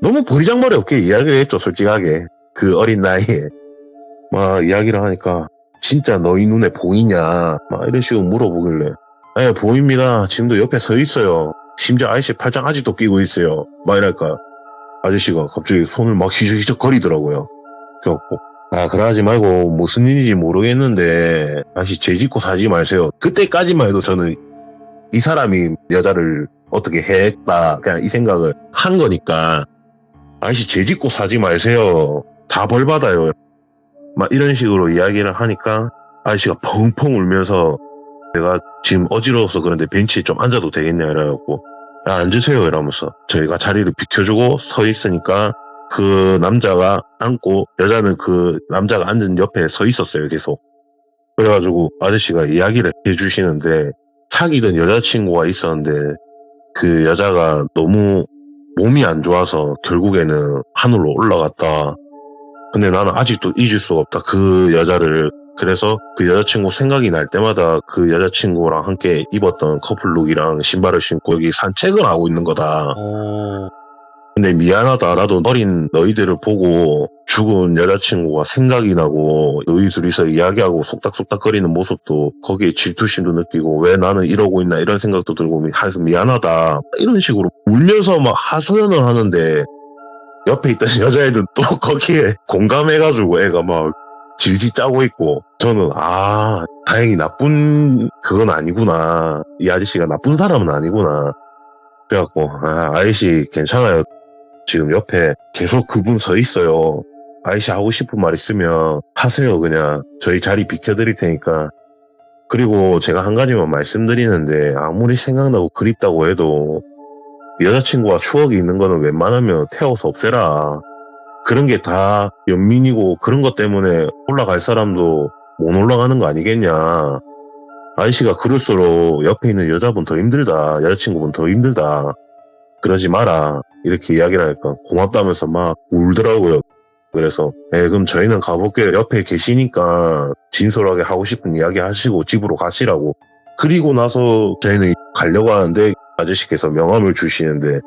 너무 버리장머리 없게 이야기를 했죠. 솔직하게 그 어린 나이에 막 이야기를 하니까 진짜 너희 눈에 보이냐 막 이런 식으로 물어보길래 예 보입니다. 지금도 옆에 서 있어요. 심지어 아저씨 팔짱 아직도 끼고 있어요. 막 이랄까 아저씨가 갑자기 손을 막 휘적휘적 거리더라고요. 그래갖고 아 그러지 말고 무슨 일인지 모르겠는데 다시 죄 짓고 사지 마세요. 그때까지만 해도 저는 이 사람이 여자를 어떻게 했다 그냥 이 생각을 한 거니까 아저씨 죄 짓고 사지 마세요. 다 벌 받아요. 막 이런 식으로 이야기를 하니까 아저씨가 펑펑 울면서 내가 지금 어지러워서 그런데 벤치에 좀 앉아도 되겠냐 이래갖고 야, 앉으세요 이러면서 저희가 자리를 비켜주고 서 있으니까 그 남자가 앉고 여자는 그 남자가 앉은 옆에 서 있었어요 계속. 그래가지고 아저씨가 이야기를 해주시는데 사귀던 여자친구가 있었는데 그 여자가 너무 몸이 안 좋아서 결국에는 하늘로 올라갔다. 근데 나는 아직도 잊을 수가 없다 그 여자를. 그래서 그 여자친구 생각이 날 때마다 그 여자친구랑 함께 입었던 커플룩이랑 신발을 신고 여기 산책을 하고 있는 거다. 근데 미안하다. 나도 어린 너희들을 보고 죽은 여자친구가 생각이 나고 너희 둘이서 이야기하고 속닥속닥거리는 모습도 거기에 질투심도 느끼고 왜 나는 이러고 있나 이런 생각도 들고 해서 미안하다. 이런 식으로 울면서 막 하소연을 하는데 옆에 있던 여자애는 또 거기에 공감해가지고 애가 막 질질 짜고 있고 저는 아 다행히 나쁜 그건 아니구나. 이 아저씨가 나쁜 사람은 아니구나. 그래갖고 아저씨 괜찮아요. 지금 옆에 계속 그분 서 있어요. 아저씨 하고 싶은 말 있으면 하세요. 그냥 저희 자리 비켜드릴 테니까. 그리고 제가 한 가지만 말씀드리는데 아무리 생각나고 그립다고 해도 여자친구와 추억이 있는 거는 웬만하면 태워서 없애라. 그런 게 다 연민이고 그런 것 때문에 올라갈 사람도 못 올라가는 거 아니겠냐. 아저씨가 그럴수록 옆에 있는 여자분 더 힘들다. 여자친구분 더 힘들다. 그러지 마라. 이렇게 이야기를 하니까 고맙다면서 막 울더라고요. 그래서 그럼 저희는 가볼게요. 옆에 계시니까 진솔하게 하고 싶은 이야기 하시고 집으로 가시라고. 그리고 나서 저희는 가려고 하는데 아저씨께서 명함을 주시는데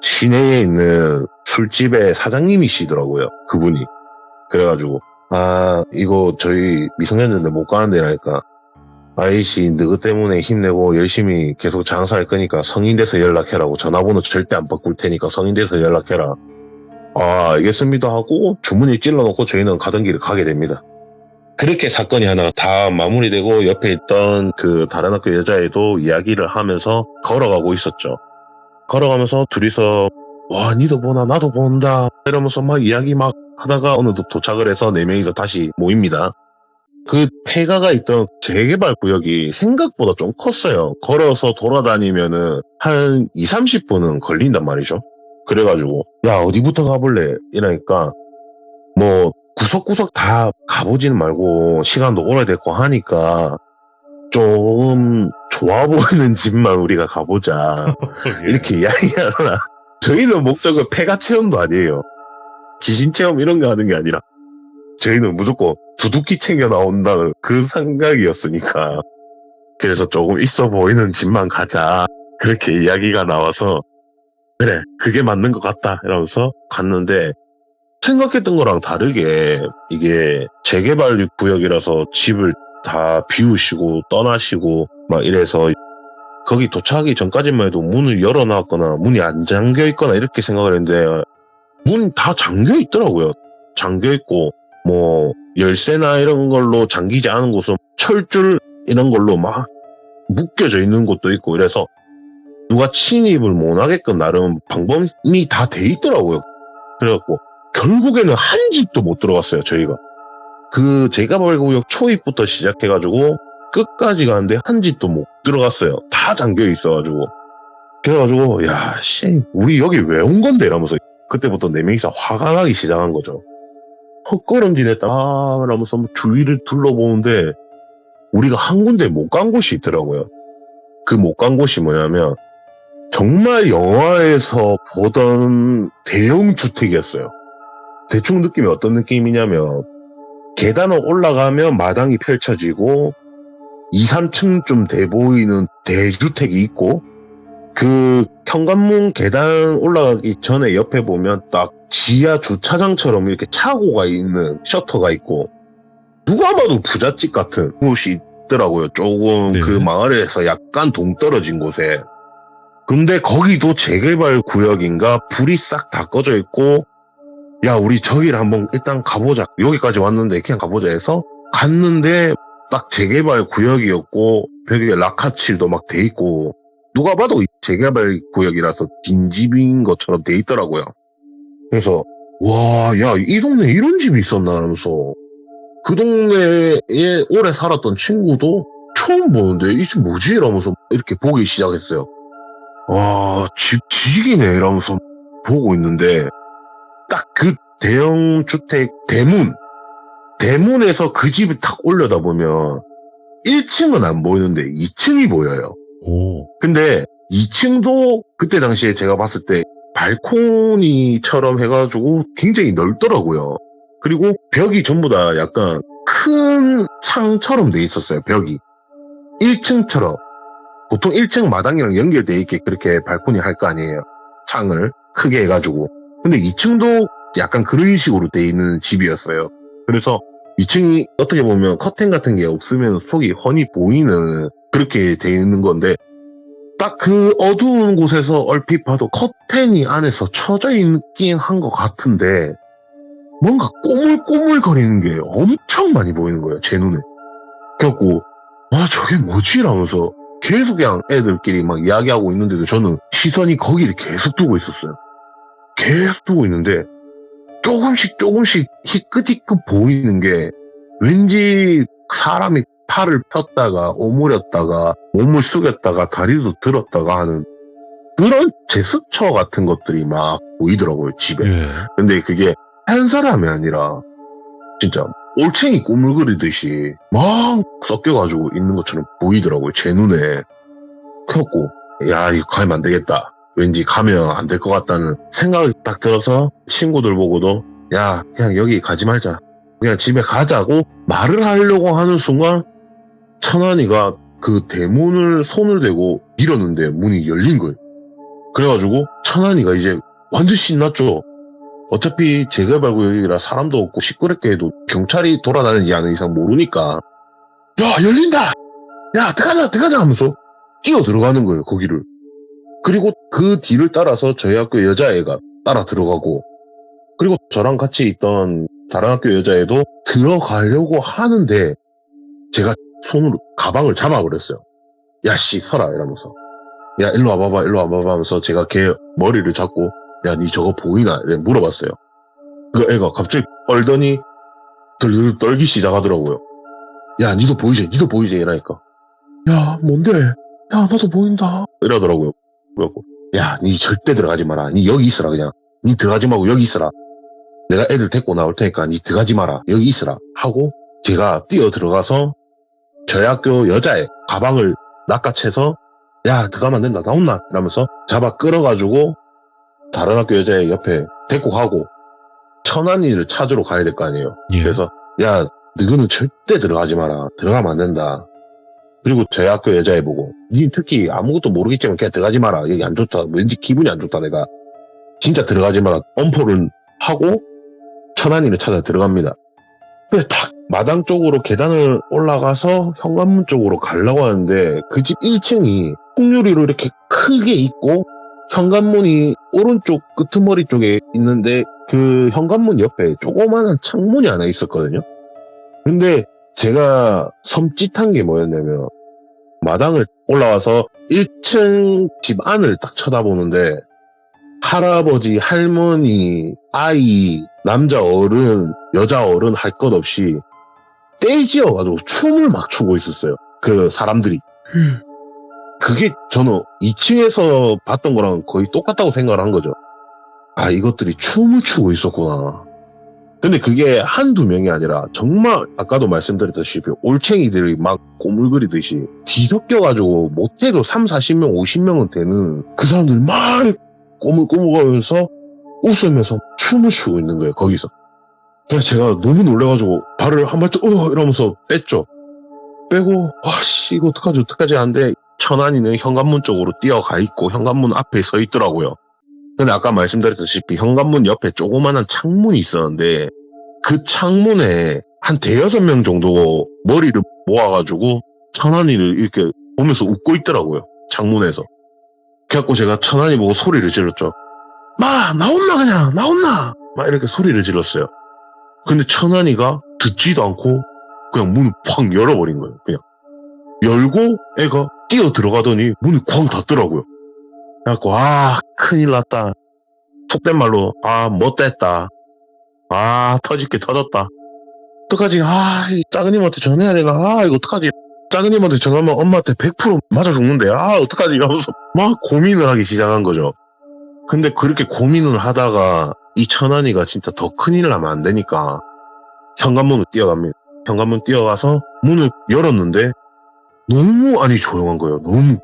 시내에 있는 술집의 사장님이시더라고요. 그분이. 그래가지고 이거 저희 미성년자인데 못 가는데 라니까 아이씨 너희 때문에 힘내고 열심히 계속 장사할 거니까 성인 돼서 연락해라고. 전화번호 절대 안 바꿀 테니까 성인 돼서 연락해라. 알겠습니다 하고 주문을 찔러놓고 저희는 가던 길을 가게 됩니다. 그렇게 사건이 하나 다 마무리되고 옆에 있던 그 다른 학교 여자애도 이야기를 하면서 걸어가고 있었죠. 걸어가면서 둘이서 와 니도 보나 나도 본다 이러면서 막 이야기 막 하다가 어느덧 도착을 해서 4명이서 다시 모입니다. 그 폐가가 있던 재개발 구역이 생각보다 좀 컸어요. 걸어서 돌아다니면은 한 20-30분은 걸린단 말이죠. 그래가지고 야 어디부터 가볼래? 이러니까 뭐 구석구석 다 가보지는 말고 시간도 오래됐고 하니까 좀 좋아 보이는 집만 우리가 가보자. 이렇게 이야기하나. 저희는 목적은 폐가 체험도 아니에요. 귀신 체험 이런 거 하는 게 아니라 저희는 무조건 두둑히 챙겨 나온다는 그 생각이었으니까. 그래서 조금 있어 보이는 집만 가자. 그렇게 이야기가 나와서 그래 그게 맞는 것 같다 이러면서 갔는데 생각했던 거랑 다르게 이게 재개발 구역이라서 집을 다 비우시고 떠나시고 막 이래서 거기 도착하기 전까지만 해도 문을 열어놨거나 문이 안 잠겨 있거나 이렇게 생각을 했는데 문 다 잠겨 있더라고요. 잠겨있고, 뭐, 열쇠나 이런 걸로 잠기지 않은 곳은 철줄 이런 걸로 막 묶여져 있는 곳도 있고, 이래서 누가 침입을 못 하게끔 나름 방법이 다 돼 있더라고요. 그래갖고, 결국에는 한 집도 못 들어갔어요, 저희가. 그 제가발구역 초입부터 시작해가지고, 끝까지 가는데 한 집도 못 들어갔어요. 다 잠겨 있어가지고. 그래가지고, 야, 씨, 우리 여기 왜 온 건데? 이러면서 그때부터 네 명이서 화가 나기 시작한 거죠. 헛걸음질했다. 이러면서 주위를 둘러보는데 우리가 한 군데 못 간 곳이 있더라고요. 그 못 간 곳이 뭐냐면 정말 영화에서 보던 대형 주택이었어요. 대충 느낌이 어떤 느낌이냐면 계단을 올라가면 마당이 펼쳐지고 2, 3층쯤 돼 보이는 대주택이 있고 그 현관문 계단 올라가기 전에 옆에 보면 딱 지하 주차장처럼 이렇게 차고가 있는 셔터가 있고 누가 봐도 부잣집 같은 곳이 있더라고요. 조금 네. 그 마을에서 약간 동떨어진 곳에. 근데 거기도 재개발 구역인가 불이 싹 다 꺼져 있고 야 우리 저기를 한번 일단 가보자. 여기까지 왔는데 그냥 가보자 해서 갔는데 딱 재개발 구역이었고 벽에 라카칠도 막 돼 있고 누가 봐도 재개발 구역이라서 빈집인 것처럼 돼 있더라고요. 그래서 와, 야, 이 동네에 이런 집이 있었나 하면서 그 동네에 오래 살았던 친구도 처음 보는데 이 집 뭐지? 이러면서 이렇게 보기 시작했어요. 와, 집 지기네 이러면서 보고 있는데 딱 그 대형 주택 대문에서 그 집을 탁 올려다보면 1층은 안 보이는데 2층이 보여요. 오. 근데 2층도 그때 당시에 제가 봤을 때 발코니처럼 해가지고 굉장히 넓더라고요. 그리고 벽이 전부 다 약간 큰 창처럼 돼 있었어요, 벽이. 1층처럼. 보통 1층 마당이랑 연결돼 있게 그렇게 발코니 할 거 아니에요. 창을 크게 해가지고. 근데 2층도 약간 그런 식으로 돼 있는 집이었어요. 그래서 2층이 어떻게 보면 커튼 같은 게 없으면 속이 훤히 보이는 그렇게 돼 있는 건데 딱 그 어두운 곳에서 얼핏 봐도 커튼이 안에서 쳐져 있긴 한 것 같은데 뭔가 꼬물꼬물거리는 게 엄청 많이 보이는 거예요, 제 눈에. 그래갖고 아 저게 뭐지? 라면서 계속 그냥 애들끼리 막 이야기하고 있는데도 저는 시선이 거기를 계속 두고 있었어요. 계속 두고 있는데 조금씩 희끗희끗 보이는 게 왠지 사람이 팔을 폈다가 오므렸다가 몸을 숙였다가 다리도 들었다가 하는 그런 제스처 같은 것들이 막 보이더라고요, 집에. 예. 근데 그게 한 사람이 아니라 진짜 올챙이 꾸물거리듯이 막 섞여가지고 있는 것처럼 보이더라고요, 제 눈에. 그래갖고 야 이거 가면 안 되겠다. 왠지 가면 안 될 것 같다는 생각이 딱 들어서 친구들 보고도 야 그냥 여기 가지 말자. 그냥 집에 가자고 말을 하려고 하는 순간 천안이가 그 대문을 손을 대고 밀었는데 문이 열린 거예요. 그래가지고 천안이가 이제 완전 신났죠. 어차피 재개발구역이라 사람도 없고 시끄럽게 해도 경찰이 돌아다니지 않은 이상 모르니까 야 열린다! 야 들어가자 하면서 뛰어 들어가는 거예요, 거기를. 그리고 그 뒤를 따라서 저희 학교 여자애가 따라 들어가고 그리고 저랑 같이 있던 다른 학교 여자애도 들어가려고 하는데 제가 손으로 가방을 잡아버렸어요. 야 씨 서라 이러면서 야 일로 와봐봐 하면서 제가 걔 머리를 잡고 야 니 저거 보이나? 이래 물어봤어요. 그 애가 갑자기 얼더니 덜덜 떨기 시작하더라고요. 야 니도 보이지 이러니까 야 뭔데? 야 나도 보인다 이러더라고요. 그래갖고 야 니 절대 들어가지 마라. 니 여기 있으라 그냥. 니 들어가지 말고 여기 있으라. 내가 애들 데리고 나올 테니까 니 들어가지 마라. 여기 있으라 하고 제가 뛰어 들어가서 저희 학교 여자애 가방을 낚아채서 야 들어가면 안 된다 나온나 이러면서 잡아 끌어가지고 다른 학교 여자애 옆에 데리고 가고 천안이를 찾으러 가야 될 거 아니에요. 예. 그래서 야 너는 절대 들어가지 마라. 들어가면 안 된다. 그리고 저희 학교 여자애 보고 니 특히 아무것도 모르겠지만 그냥 들어가지 마라. 여기 안 좋다. 왠지 기분이 안 좋다. 내가 진짜 들어가지 마라. 엄포를 하고 천안이를 찾아 들어갑니다. 근데 딱 마당 쪽으로 계단을 올라가서 현관문 쪽으로 가려고 하는데 그 집 1층이 통유리로 이렇게 크게 있고 현관문이 오른쪽 끄트머리 쪽에 있는데 그 현관문 옆에 조그마한 창문이 하나 있었거든요. 근데 제가 섬찟한 게 뭐였냐면 마당을 올라와서 1층 집 안을 딱 쳐다보는데 할아버지, 할머니, 아이, 남자 어른, 여자 어른 할 것 없이 떼지어가지고 춤을 막 추고 있었어요. 그 사람들이. 그게 저는 2층에서 봤던 거랑 거의 똑같다고 생각을 한 거죠. 아, 이것들이 춤을 추고 있었구나. 근데 그게 한두 명이 아니라 정말 아까도 말씀드렸다시피 올챙이들이 막 꼬물거리듯이 뒤섞여가지고 못해도 3, 40명, 50명은 되는 그 사람들이 막 꼬물꼬물거리면서 웃으면서 춤을 추고 있는 거예요, 거기서. 그래서 제가 너무 놀래가지고 발을 한 발짝 이러면서 뺐죠. 빼고 아씨 이거 어떡하지 하는데 천안이는 현관문 쪽으로 뛰어가 있고 현관문 앞에 서 있더라고요. 근데 아까 말씀드렸다시피 현관문 옆에 조그마한 창문이 있었는데 그 창문에 한 대여섯 명 정도 머리를 모아가지고 천안이를 이렇게 보면서 웃고 있더라고요. 창문에서. 그래갖고 제가 천안이 보고 소리를 질렀죠. 마 나온나 그냥 나온나 막 이렇게 소리를 질렀어요. 근데 천안이가 듣지도 않고 그냥 문을 팍 열어버린 거예요. 그냥 열고 애가 뛰어 들어가더니 문이 쾅 닫더라고요. 그래갖고 큰일 났다. 속된 말로 못됐다. 터질게 터졌다. 어떡하지? 이 작은님한테 전해야 되나? 이거 어떡하지? 작은님한테 전화하면 엄마한테 100% 맞아 죽는데 어떡하지? 이러면서 막 고민을 하기 시작한 거죠. 근데 그렇게 고민을 하다가 이 천안이가 진짜 더 큰일 나면 안 되니까 현관문을 뛰어갑니다. 현관문 뛰어가서 문을 열었는데 너무 안이 조용한 거예요. 너무.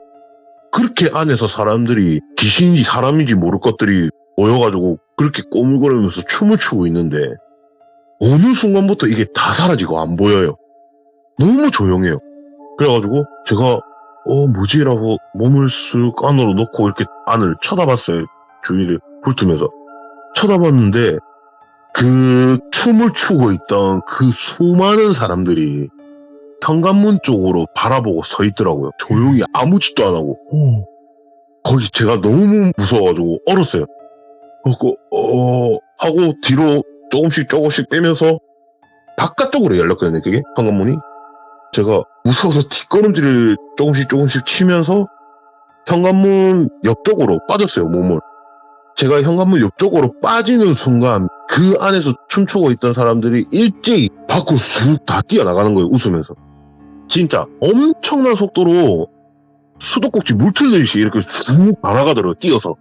그렇게 안에서 사람들이 귀신인지 사람인지 모를 것들이 모여가지고 그렇게 꼬물거리면서 춤을 추고 있는데 어느 순간부터 이게 다 사라지고 안 보여요. 너무 조용해요. 그래가지고 제가 뭐지라고 몸을 쓱 안으로 넣고 이렇게 안을 쳐다봤어요. 주위를 훑으면서 쳐다봤는데 그 춤을 추고 있던 그 수많은 사람들이 현관문 쪽으로 바라보고 서 있더라고요. 조용히 아무 짓도 안 하고. 거기 제가 너무 무서워가지고 얼었어요. 하고 뒤로 조금씩 빼면서 바깥쪽으로 열렸거든요. 그게 현관문이. 제가 무서워서 뒷걸음질을 조금씩 치면서 현관문 옆쪽으로 빠졌어요. 몸을. 제가 현관문 옆쪽으로 빠지는 순간 그 안에서 춤추고 있던 사람들이 일제히 밖으로 쑥 다 뛰어나가는 거예요. 웃으면서. 진짜 엄청난 속도로 수도꼭지 물 틀듯이 이렇게 쑥 날아가더라고요. 뛰어서.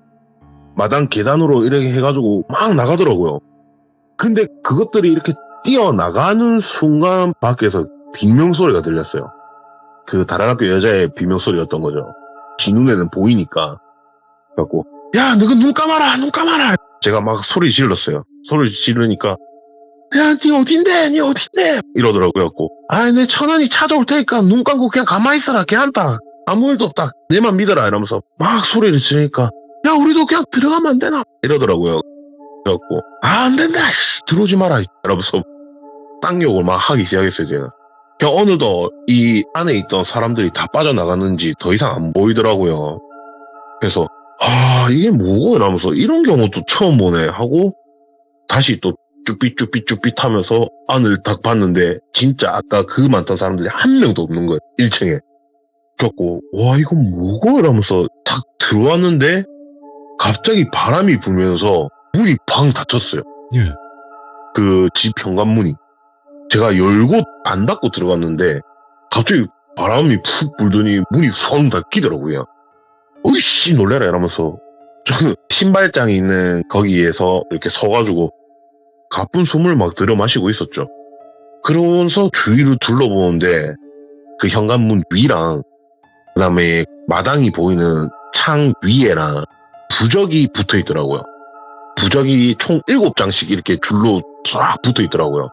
마당 계단으로 이렇게 해가지고 막 나가더라고요. 근데 그것들이 이렇게 뛰어나가는 순간 밖에서 비명소리가 들렸어요. 그 다른 학교 여자의 비명소리였던 거죠. 지 눈에는 보이니까. 그래갖고 야 너가 눈 감아라 눈 감아라. 제가 막 소리 질렀어요. 소리 지르니까 야 니 어딘데 이러더라고요. 내 천안이 찾아올 테니까 눈 감고 그냥 가만히 있어라. 걔한테 아무 일도 없다. 내만 믿어라 이러면서 막 소리를 지르니까 야 우리도 그냥 들어가면 안 되나 이러더라고요. 그래갖고 안 된다 들어오지 마라 이러면서 땅욕을 막 하기 시작했어요. 제가 그냥 어느덧 이 안에 있던 사람들이 다 빠져나갔는지 더 이상 안 보이더라고요. 그래서 이게 뭐고 이러면서 이런 경우도 처음 보네 하고 다시 또 쭈삣 하면서 안을 딱 봤는데 진짜 아까 그 많던 사람들이 한 명도 없는 거예요. 1층에. 그래갖고 와 이건 뭐고 이러면서 딱 들어왔는데 갑자기 바람이 불면서 문이 팡 닫혔어요. 예. 그 집 현관문이. 제가 열고 안 닫고 들어갔는데 갑자기 바람이 푹 불더니 문이 펑 닫히더라고요. 으이씨 놀래라 이러면서 저는 신발장이 있는 거기에서 이렇게 서가지고 가쁜 숨을 막 들여 마시고 있었죠. 그러면서 주위를 둘러보는데 그 현관문 위랑 그 다음에 마당이 보이는 창 위에랑 부적이 붙어 있더라고요. 부적이 총 7장씩 이렇게 줄로 쫙 붙어 있더라고요.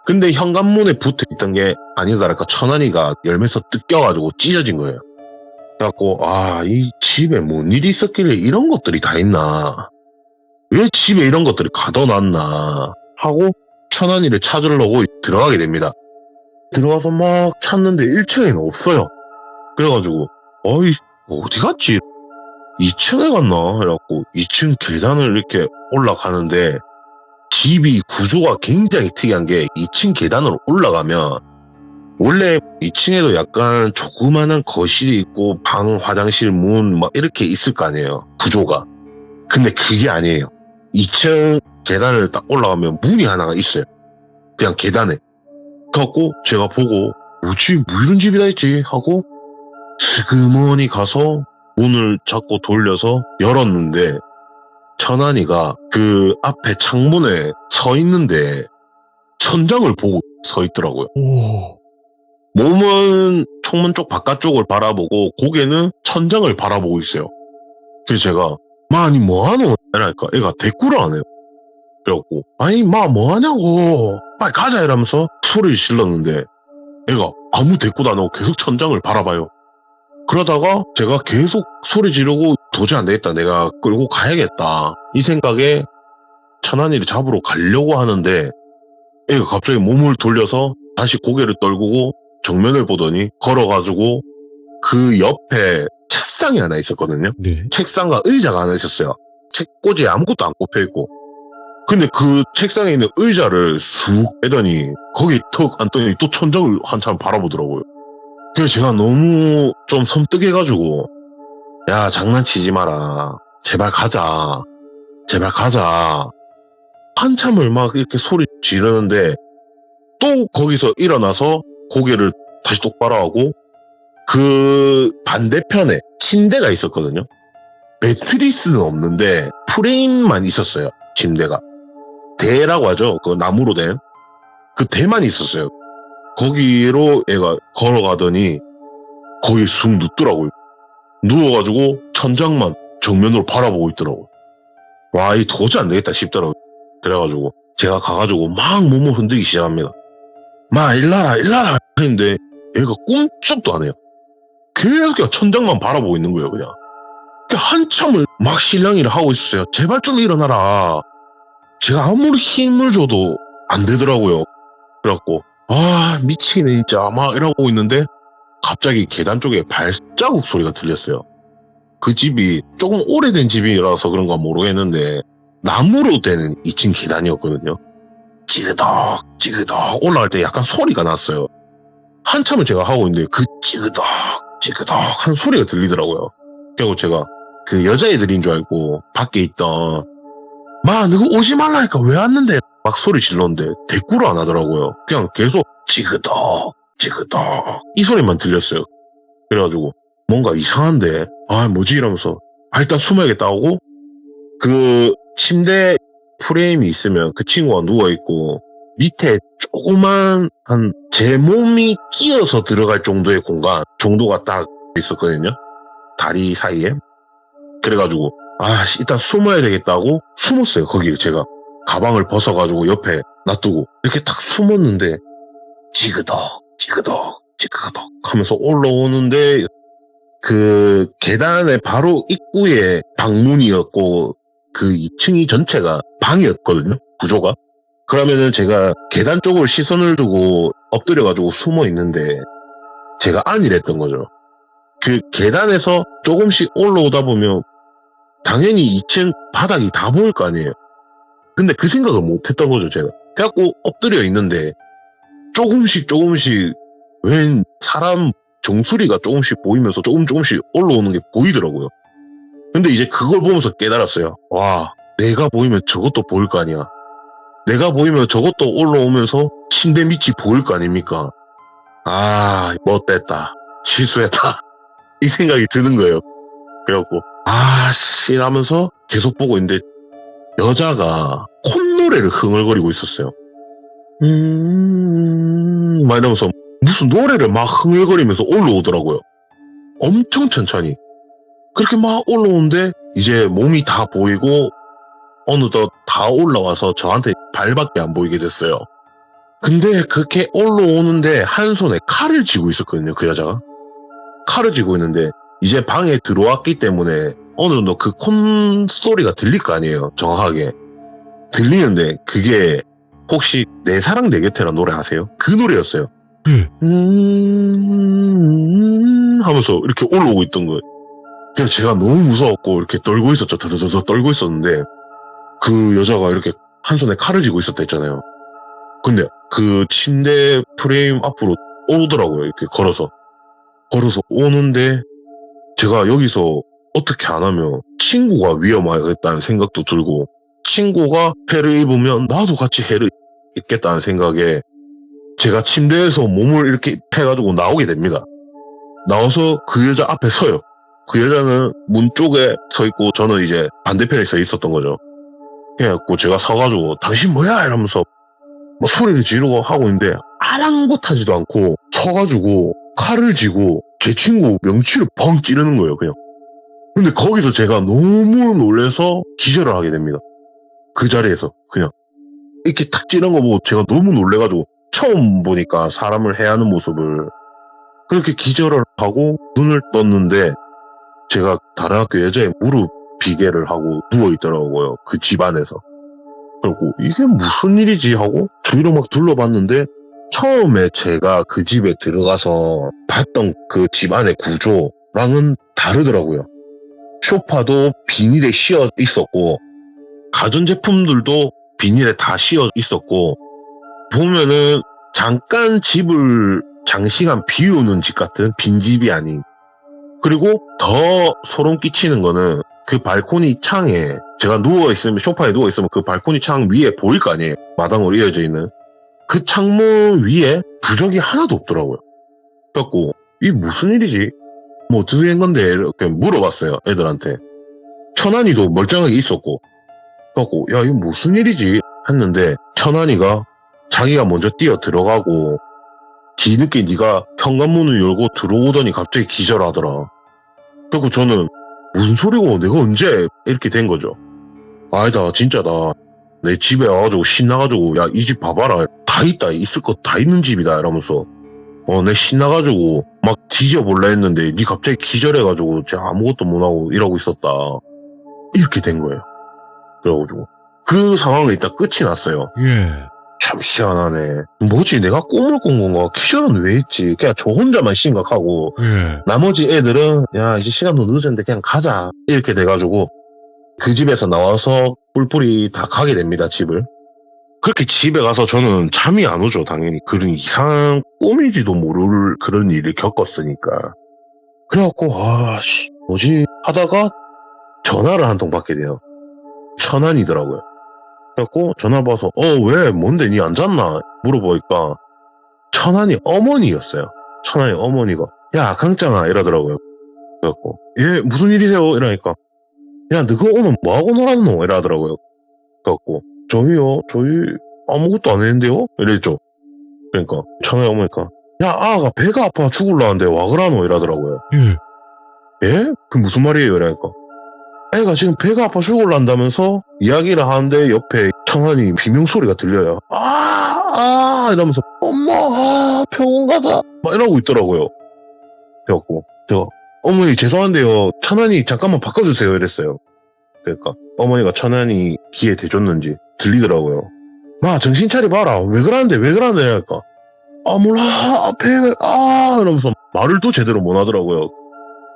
근데 현관문에 붙어 있던 게 아니다랄까 천안이가 열매서 뜯겨가지고 찢어진 거예요. 그래갖고 이 집에 뭔 일이 있었길래 이런 것들이 다 있나, 왜 집에 이런 것들이 가둬놨나 하고 천안이를 찾으려고 들어가게 됩니다. 들어가서 막 찾는데 1층에는 없어요. 그래가지고 어디 갔지? 2층에 갔나? 해갖고 2층 계단을 이렇게 올라가는데 집이 구조가 굉장히 특이한 게 2층 계단을 올라가면 원래 2층에도 약간 조그마한 거실이 있고 방, 화장실, 문 막 이렇게 있을 거 아니에요. 구조가. 근데 그게 아니에요. 2층 계단을 딱 올라가면 문이 하나가 있어요. 그냥 계단에. 그래갖고 제가 보고 뭐지? 뭐 이런 집이 다 있지? 하고 스그머니 가서 문을 자꾸 돌려서 열었는데 천안이가 그 앞에 창문에 서 있는데 천장을 보고 서 있더라고요. 몸은 창문 쪽 바깥쪽을 바라보고 고개는 천장을 바라보고 있어요. 그래서 제가 마 아니 뭐하노? 이러니까 애가 대꾸를 안 해요. 그래갖고 아니 마 뭐하냐고 빨리 가자 이러면서 소리를 질렀는데 애가 아무 대꾸도 안 하고 계속 천장을 바라봐요. 그러다가 제가 계속 소리 지르고 도저히 안 되겠다. 내가 끌고 가야겠다. 이 생각에 천안이를 잡으러 가려고 하는데 애가 갑자기 몸을 돌려서 다시 고개를 떨구고 정면을 보더니 걸어가지고 그 옆에 책상이 하나 있었거든요. 네. 책상과 의자가 하나 있었어요. 책꽂이에 아무것도 안 꼽혀있고. 근데 그 책상에 있는 의자를 쑥 빼더니 거기 턱 앉더니 또 천장을 한참 바라보더라고요. 그래서 제가 너무 좀 섬뜩해가지고 야 장난치지 마라. 제발 가자. 제발 가자. 한참을 막 이렇게 소리 지르는데 또 거기서 일어나서 고개를 다시 똑바로 하고 그 반대편에 침대가 있었거든요. 매트리스는 없는데 프레임만 있었어요. 침대가. 대라고 하죠. 그 나무로 된. 그 대만 있었어요. 거기로 애가 걸어가더니 거기 쑥 눕더라고요. 누워가지고 천장만 정면으로 바라보고 있더라고요. 와, 이 도저히 안 되겠다 싶더라고요. 그래가지고 제가 가가지고 막 몸을 흔들기 시작합니다. 마 일나라 일나라 했는데 애가 꿈쩍도 안 해요. 계속 그냥 천장만 바라보고 있는 거예요. 그냥 한참을 막 실랑이를 하고 있었어요. 제발 좀 일어나라. 제가 아무리 힘을 줘도 안 되더라고요. 그래갖고 아 미치겠네 진짜 막 이러고 있는데 갑자기 계단 쪽에 발자국 소리가 들렸어요. 그 집이 조금 오래된 집이라서 그런가 모르겠는데 나무로 된 2층 계단이었거든요. 찌그덕 찌그덕 올라갈 때 약간 소리가 났어요. 한참을 제가 하고 있는데 그 찌그덕 찌그덕 하는 소리가 들리더라고요. 그리고 제가 그 여자애들인 줄 알고 밖에 있던 마 너가 오지 말라니까 왜 왔는데 막 소리 질렀는데 대꾸를 안 하더라고요. 그냥 계속 찌그덕 찌그덕 이 소리만 들렸어요. 그래가지고 뭔가 이상한데 아 뭐지 이러면서 아 일단 숨어야겠다 하고 그 침대 프레임이 있으면 그 친구가 누워있고 밑에 조그만 한 제 몸이 끼어서 들어갈 정도의 공간 정도가 딱 있었거든요. 다리 사이에. 그래가지고 아 일단 숨어야 되겠다고 숨었어요. 거기 제가 가방을 벗어가지고 옆에 놔두고 이렇게 딱 숨었는데 찌그덕 찌그덕 찌그덕 하면서 올라오는데 그 계단의 바로 입구에 방문이었고 그 2층이 전체가 방이었거든요. 구조가. 그러면은 제가 계단 쪽으로 시선을 두고 엎드려가지고 숨어 있는데 제가 안일했던 거죠. 그 계단에서 조금씩 올라오다 보면 당연히 2층 바닥이 다 보일 거 아니에요. 근데 그 생각을 못 했던 거죠, 제가. 그래갖고 엎드려 있는데 조금씩 웬 사람 종소리가 조금씩 보이면서 조금씩 올라오는 게 보이더라고요. 근데 이제 그걸 보면서 깨달았어요. 와, 내가 보이면 저것도 보일 거 아니야. 내가 보이면 저것도 올라오면서 침대 밑이 보일 거 아닙니까? 아, 못됐다. 실수했다. 이 생각이 드는 거예요. 그래갖고 아, 씨 하면서 계속 보고 있는데 여자가 콧노래를 흥얼거리고 있었어요. 막 이러면서 무슨 노래를 막 흥얼거리면서 올라오더라고요. 엄청 천천히. 그렇게 막 올라오는데 이제 몸이 다 보이고 어느덧 다 올라와서 저한테 발밖에 안 보이게 됐어요. 근데 그렇게 올라오는데 한 손에 칼을 쥐고 있었거든요. 그 여자가. 칼을 쥐고 있는데 이제 방에 들어왔기 때문에 어느 정도 그 콧소리가 들릴 거 아니에요. 정확하게. 들리는데 그게 혹시 내 사랑 내 곁에라는 노래 아세요? 그 노래였어요. 하면서 이렇게 올라오고 있던 거예요. 그냥 제가 너무 무서웠고 이렇게 떨고 있었죠. 더더더 떨고 있었는데 그 여자가 이렇게 한 손에 칼을 쥐고 있었다 했잖아요. 근데 그 침대 프레임 앞으로 오더라고요. 이렇게 걸어서 오는데 제가 여기서 어떻게 안 하면 친구가 위험하겠다는 생각도 들고 친구가 해를 입으면 나도 같이 해를 입겠다는 생각에 제가 침대에서 몸을 이렇게 해가지고 나오게 됩니다. 나와서 그 여자 앞에 서요. 그 여자는 문 쪽에 서 있고 저는 이제 반대편에 서 있었던 거죠. 그래갖고 제가 서가지고 당신 뭐야 이러면서 뭐 소리를 지르고 하고 있는데 아랑곳하지도 않고 서가지고 칼을 쥐고 제 친구 명치를 펑 찌르는 거예요 그냥. 근데 거기서 제가 너무 놀라서 기절을 하게 됩니다. 그 자리에서 그냥 이렇게 탁 찌른 거 보고 제가 너무 놀래가지고 처음 보니까 사람을 해하는 모습을 그렇게 기절을 하고 눈을 떴는데 제가 다른 학교 여자의 무릎 비계를 하고 누워있더라고요. 그 집 안에서. 그리고 이게 무슨 일이지 하고 주위를 막 둘러봤는데 처음에 제가 그 집에 들어가서 봤던 그 집 안의 구조랑은 다르더라고요. 소파도 비닐에 씌어 있었고 가전제품들도 비닐에 다 씌어 있었고 보면은 잠깐 집을 장시간 비우는 집 같은 빈집이 아닌 그리고 더 소름 끼치는 거는 그 발코니 창에 제가 누워있으면 소파에 누워있으면 그 발코니 창 위에 보일 거 아니에요. 마당으로 이어져 있는 그 창문 위에 부적이 하나도 없더라고요. 그래갖고 이게 무슨 일이지? 뭐 어떻게 된 건데 이렇게 물어봤어요. 애들한테. 천안이도 멀쩡하게 있었고 그래갖고 야 이거 무슨 일이지? 했는데 천안이가 자기가 먼저 뛰어 들어가고 뒤늦게 네가 현관문을 열고 들어오더니 갑자기 기절하더라. 그래갖고 저는 무슨 소리고 내가 언제 이렇게 된 거죠. 아니다 진짜다. 내 집에 와가지고 신나가지고 야 이 집 봐봐라 다 있다 있을 거 다 있는 집이다 이러면서 내 신나가지고 막 뒤져볼라 했는데 니 갑자기 기절해가지고 제가 아무것도 못하고 이러고 있었다 이렇게 된 거예요. 그래가지고 그 상황이 일단 끝이 났어요. 예. 참 희한하네. 뭐지 내가 꿈을 꾼 건가? 기절은 왜 했지? 그냥 저 혼자만 심각하고 예. 나머지 애들은 야 이제 시간도 늦었는데 그냥 가자 이렇게 돼가지고 그 집에서 나와서 뿔뿔이 다 가게 됩니다. 집을. 그렇게 집에 가서 저는 잠이 안 오죠. 당연히 그런 이상한 꿈인지도 모를 그런 일을 겪었으니까. 그래갖고 아씨 뭐지 하다가 전화를 한 통 받게 돼요. 천안이더라고요. 그래갖고 전화 받아서 왜 뭔데 니 안 잤나 물어보니까 천안이 어머니였어요. 천안이 어머니가 야 강짱아 이러더라고요. 그래갖고 예 무슨 일이세요 이러니까 야 너가 오늘 뭐하고 놀았노 이러더라고요. 그래갖고 저희 아무것도 안 했는데요 이랬죠. 그러니까 천안이 어머니까 야 아가 배가 아파 죽을라는데 와 그러노 이러더라고요. 예? 그 무슨 말이에요 이러니까 애가 지금 배가 아파 죽을란다면서 이야기를 하는데 옆에 천안이 비명소리가 들려요. 이러면서 엄마 병원 가자 막 이러고 있더라고요. 그래갖고 제가 어머니 죄송한데요 천안이 잠깐만 바꿔주세요 이랬어요. 그러니까 어머니가 천안이 귀에 대줬는지 들리더라고요. 마 정신 차려봐라 왜 그러는데 이러니까 몰라 배가 이러면서 말을 또 제대로 못 하더라고요.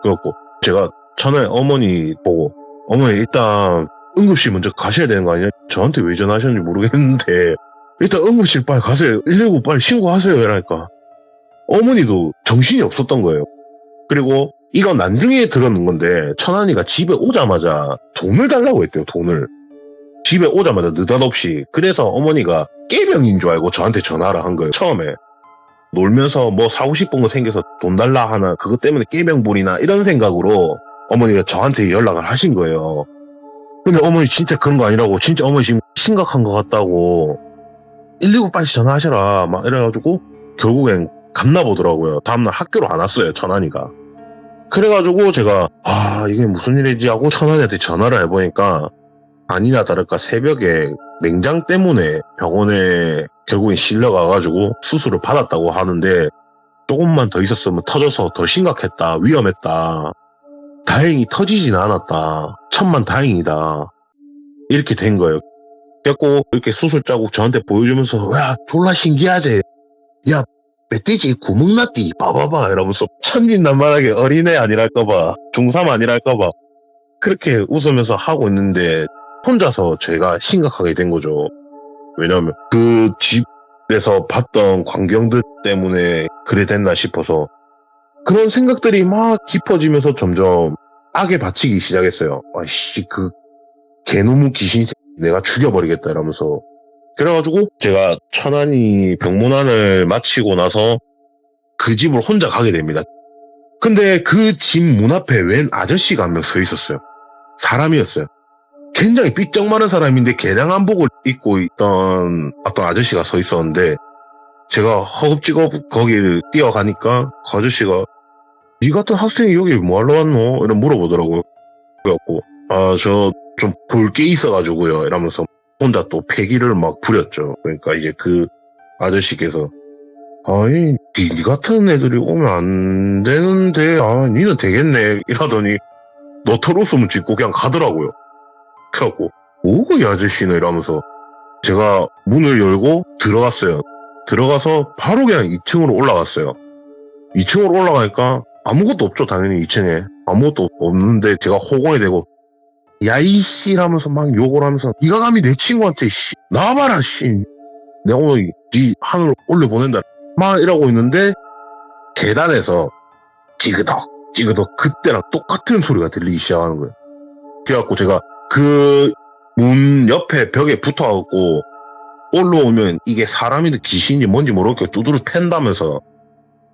그래갖고 제가 천안이 어머니 보고 어머니 일단 응급실 먼저 가셔야 되는 거 아니냐? 저한테 왜 전화하셨는지 모르겠는데 일단 응급실 빨리 가세요. 119 빨리 신고하세요 이러니까 어머니도 정신이 없었던 거예요. 그리고 이건 나중에 들었는 건데 천안이가 집에 오자마자 돈을 달라고 했대요. 돈을 집에 오자마자 느닷없이. 그래서 어머니가 깨병인 줄 알고 저한테 전화를 한 거예요. 처음에 놀면서 뭐 사고 싶은 거 생겨서 돈 달라 하나 그것 때문에 깨병 부리나 이런 생각으로 어머니가 저한테 연락을 하신 거예요. 근데 어머니 진짜 그런 거 아니라고 진짜 어머니 지금 심각한 것 같다고 119 빨리 전화하셔라 막 이래가지고 결국엔 갔나 보더라고요. 다음날 학교로 안 왔어요 천안이가. 그래가지고 제가 이게 무슨 일이지 하고 천안이한테 전화를 해보니까 아니나 다를까 새벽에 냉장 때문에 병원에 결국엔 실려가가지고 수술을 받았다고 하는데 조금만 더 있었으면 터져서 더 심각했다 위험했다. 다행히 터지진 않았다. 천만 다행이다. 이렇게 된 거예요. 그래갖고 이렇게 수술 자국 저한테 보여주면서 야 졸라 신기하지? 야 멧돼지 구멍 났디 봐봐봐 이러면서 천진난만하게 어린애 아니랄까봐 중3 아니랄까봐 그렇게 웃으면서 하고 있는데 혼자서 제가 심각하게 된 거죠. 왜냐하면 그 집에서 봤던 광경들 때문에 그래 됐나 싶어서 그런 생각들이 막 깊어지면서 점점 악에 바치기 시작했어요. 아이씨 그 개놈의 귀신 내가 죽여버리겠다 이러면서. 그래가지고 제가 천안이 병문안을 마치고 나서 그 집을 혼자 가게 됩니다. 근데 그 집 문 앞에 웬 아저씨가 한 명 서 있었어요. 사람이었어요. 굉장히 삐쩍 마른 사람인데 개량 한복을 입고 있던 어떤 아저씨가 서 있었는데 제가 허겁지겁 거기를 뛰어가니까 그 아저씨가 니 같은 학생이 여기 뭐하러 왔노? 이런 물어보더라고요. 그래갖고 저 좀 볼 게 있어가지고요 이러면서 혼자 또 패기를 막 부렸죠. 그러니까 이제 그 아저씨께서 아니 니 같은 애들이 오면 안 되는데 니는 되겠네 이러더니 너털 웃음을 짓고 그냥 가더라고요. 그래갖고 뭐고 이 아저씨는 이러면서 제가 문을 열고 들어갔어요. 들어가서 바로 그냥 2층으로 올라갔어요. 2층으로 올라가니까 아무것도 없죠. 당연히 2층에 아무것도 없는데 제가 호공이 되고 야이씨 이러면서 막 욕을 하면서 니가 감히 내 친구한테 씨 나와봐라 씨 내가 오늘 니 하늘로 올려보낸다 막 이러고 있는데 계단에서 찌그덕 그때랑 똑같은 소리가 들리기 시작하는 거예요. 그래갖고 제가 그 문 옆에 벽에 붙어갖고 올라오면 이게 사람이든 귀신인지 뭔지 모르겠고 두드러 팬다면서